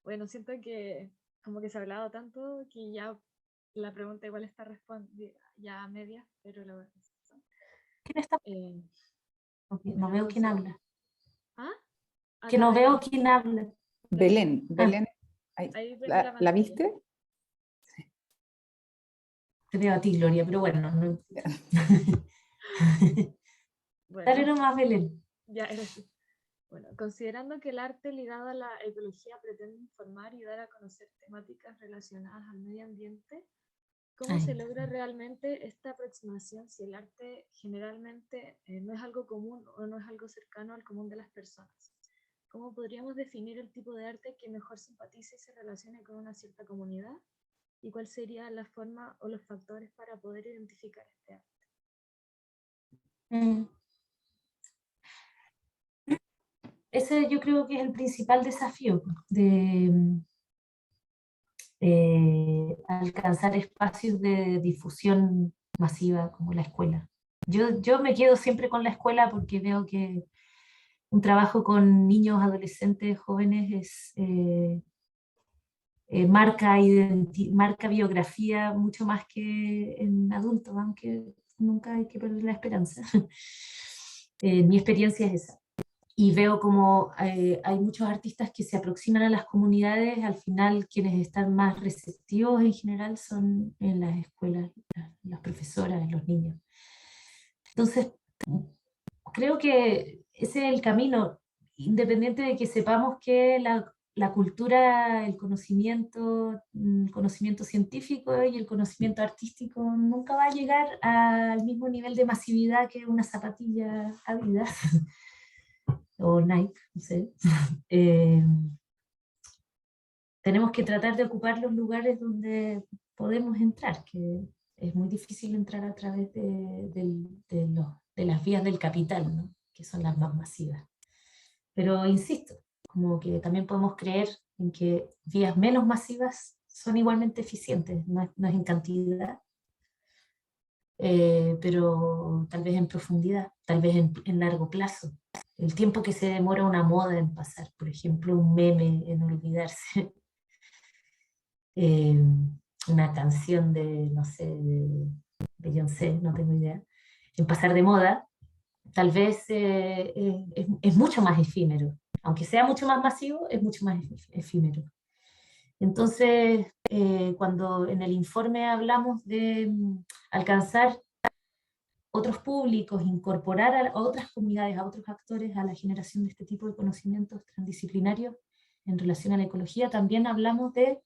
Bueno, siento que como que se ha hablado tanto que ya la pregunta igual está respondida ya a medias, pero la verdad es ¿Quién está? No veo quién habla. ¿Ah? Que no veo quién habla. Belén, Belén. Ahí, Ahí ves ¿La pantalla. viste? Te veo a ti, Gloria, pero bueno. No. Bueno, Dale nomás, Belén. ya era así. Bueno, considerando que el arte ligado a la ecología pretende informar y dar a conocer temáticas relacionadas al medio ambiente, ¿cómo se logra realmente esta aproximación si el arte generalmente no es algo común o no es algo cercano al común de las personas? ¿Cómo podríamos definir el tipo de arte que mejor simpatice y se relacione con una cierta comunidad? ¿Y cuál sería la forma o los factores para poder identificar este arte? Ese yo creo que es el principal desafío de alcanzar espacios de difusión masiva como la escuela. Yo me quedo siempre con la escuela porque veo que un trabajo con niños, adolescentes, jóvenes marca biografía mucho más que en adultos, aunque nunca hay que perder la esperanza. Mi experiencia es esa. Y veo como hay muchos artistas que se aproximan a las comunidades, al final quienes están más receptivos en general son en las escuelas, las profesoras, los niños. Entonces, creo que ese es el camino, independiente de que sepamos que la cultura, el conocimiento científico y el conocimiento artístico nunca va a llegar al mismo nivel de masividad que una zapatilla Adidas o Nike, no sé. Tenemos que tratar de ocupar los lugares donde podemos entrar, que es muy difícil entrar a través de las vías del capital, ¿no? Que son las más masivas. Pero insisto, como que también podemos creer en que vías menos masivas son igualmente eficientes, no es en cantidad, pero tal vez en profundidad, tal vez en largo plazo. El tiempo que se demora una moda en pasar, por ejemplo, un meme en olvidarse, una canción de, no sé, de Beyoncé, no tengo idea, en pasar de moda, tal vez es mucho más efímero. Aunque sea mucho más masivo, es mucho más efímero. Entonces, cuando en el informe hablamos de alcanzar otros públicos, incorporar a otras comunidades, a otros actores a la generación de este tipo de conocimientos transdisciplinarios en relación a la ecología, también hablamos de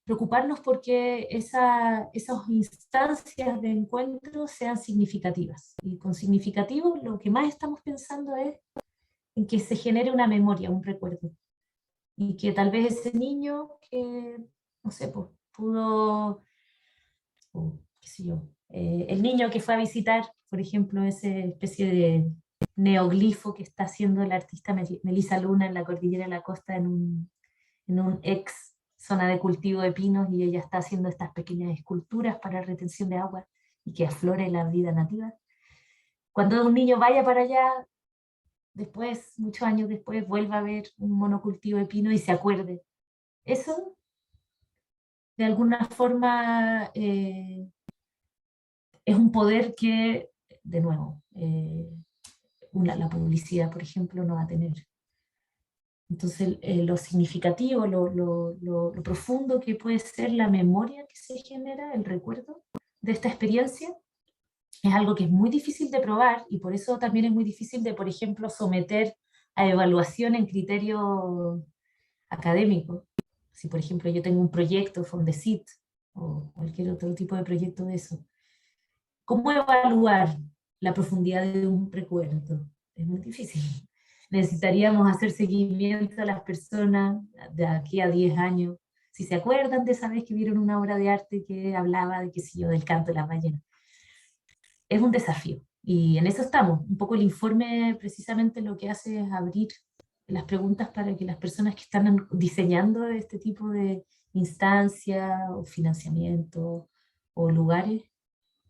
preocuparnos porque esas instancias de encuentro sean significativas. Y con significativo lo que más estamos pensando es en que se genere una memoria, un recuerdo. Y que tal vez ese niño que, no sé, pues, pudo, qué sé yo, el niño que fue a visitar, por ejemplo, esa especie de neoglifo que está haciendo la artista Melissa Luna en la Cordillera de la Costa en un ex zona de cultivo de pinos, y ella está haciendo estas pequeñas esculturas para retención de agua y que aflore la vida nativa. Cuando un niño vaya para allá, después, muchos años después, vuelva a ver un monocultivo de pino y se acuerde. Eso, de alguna forma, es un poder que, de nuevo, la publicidad, por ejemplo, no va a tener. Entonces, lo significativo, lo profundo que puede ser la memoria que se genera, el recuerdo de esta experiencia, es algo que es muy difícil de probar, y por eso también es muy difícil de, por ejemplo, someter a evaluación en criterios académico. Si por ejemplo yo tengo un proyecto Fondesit o cualquier otro tipo de proyecto de eso, ¿cómo evaluar la profundidad de un recuerdo? Es muy difícil. Necesitaríamos hacer seguimiento a las personas de aquí a 10 años, si se acuerdan de esa vez que vieron una obra de arte que hablaba de, qué sé yo, del canto de las ballenas. Es un desafío, y en eso estamos. Un poco el informe precisamente lo que hace es abrir las preguntas para que las personas que están diseñando este tipo de instancias o financiamiento o lugares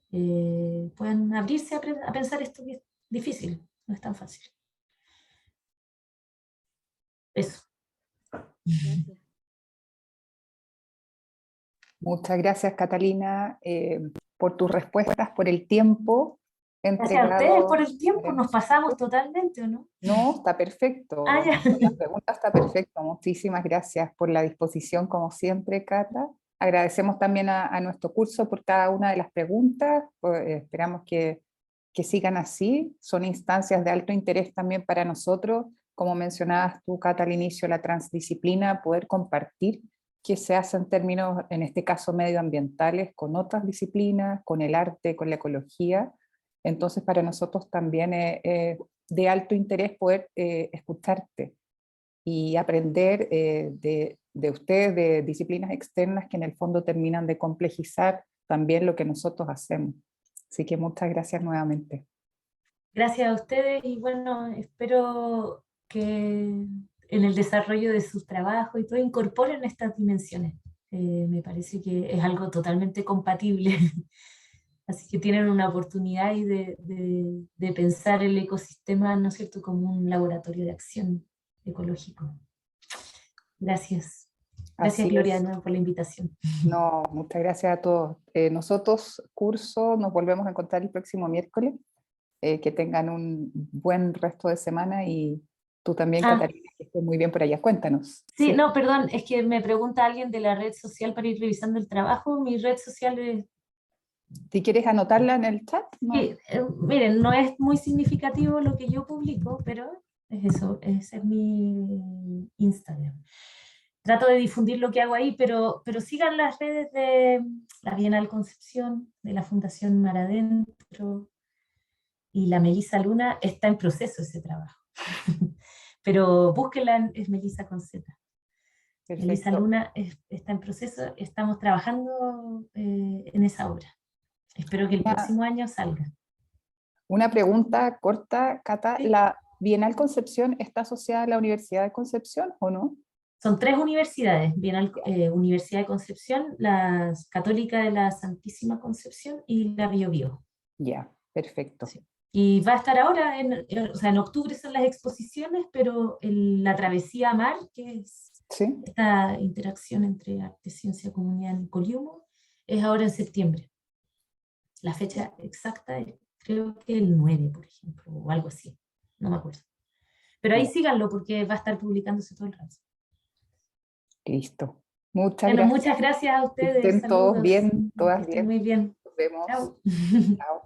puedan abrirse a pensar esto que es difícil, no es tan fácil. Eso. Gracias. Muchas gracias, Catalina, por tus respuestas, por el tiempo Gracias a ustedes entregado. por el tiempo, nos pasamos totalmente, ¿o no? No, está perfecto. Ah, ya. La pregunta está perfecta. Muchísimas gracias por la disposición, como siempre, Cata. Agradecemos también a nuestro curso por cada una de las preguntas. Esperamos que sigan así. Son instancias de alto interés también para nosotros. Como mencionabas tú, Cata, al inicio, la transdisciplina, poder compartir qué se hace en términos, en este caso, medioambientales, con otras disciplinas, con el arte, con la ecología. Entonces, para nosotros también es de alto interés poder escucharte y aprender de ustedes, de disciplinas externas que en el fondo terminan de complejizar también lo que nosotros hacemos. Así que muchas gracias nuevamente. Gracias a ustedes, y bueno, espero que en el desarrollo de sus trabajos y todo incorporen estas dimensiones. Me parece que es algo totalmente compatible. Así que tienen una oportunidad ahí de pensar el ecosistema, ¿no es cierto?, como un laboratorio de acción ecológico. Gracias. Gracias, Así Gloria, de es. nuevo por la invitación. No, muchas gracias a todos. Nosotros, curso, nos volvemos a encontrar el próximo miércoles. Que tengan un buen resto de semana, y tú también, Catalina, que estés muy bien por allá. Cuéntanos. Sí, no, perdón, es que me pregunta alguien de la red social para ir revisando el trabajo. Mi red social es... Si quieres anotarla en el chat. No. Sí, miren, no es muy significativo lo que yo publico, pero es eso, ese es mi Instagram. Trato de difundir lo que hago ahí, pero sigan las redes de la Bienal Concepción, de la Fundación Mar Adentro, y la Melissa Luna. Está en proceso ese trabajo. Pero búsquenla, es Melissa con Z. Perfecto. Melissa Luna está en proceso, estamos trabajando en esa obra. Espero que el próximo año salga. Una pregunta corta, Cata. ¿Sí? ¿La Bienal Concepción está asociada a la Universidad de Concepción o no? Son 3 universidades, Universidad de Concepción, la Católica de la Santísima Concepción y la Bio Bio. Ya, perfecto. Sí. Y va a estar ahora, o sea, en octubre son las exposiciones, pero la Travesía a Mar, que es esta interacción entre arte, ciencia, comunidad en Coliumo, es ahora en septiembre. La fecha exacta es, creo que el 9, por ejemplo, o algo así, no me acuerdo. Pero ahí síganlo porque va a estar publicándose todo el rato. Listo. Muchas gracias. Muchas gracias a ustedes. Que estén todos Saludos. bien, todas Que estén bien. muy bien. Nos vemos. Chao. Chao.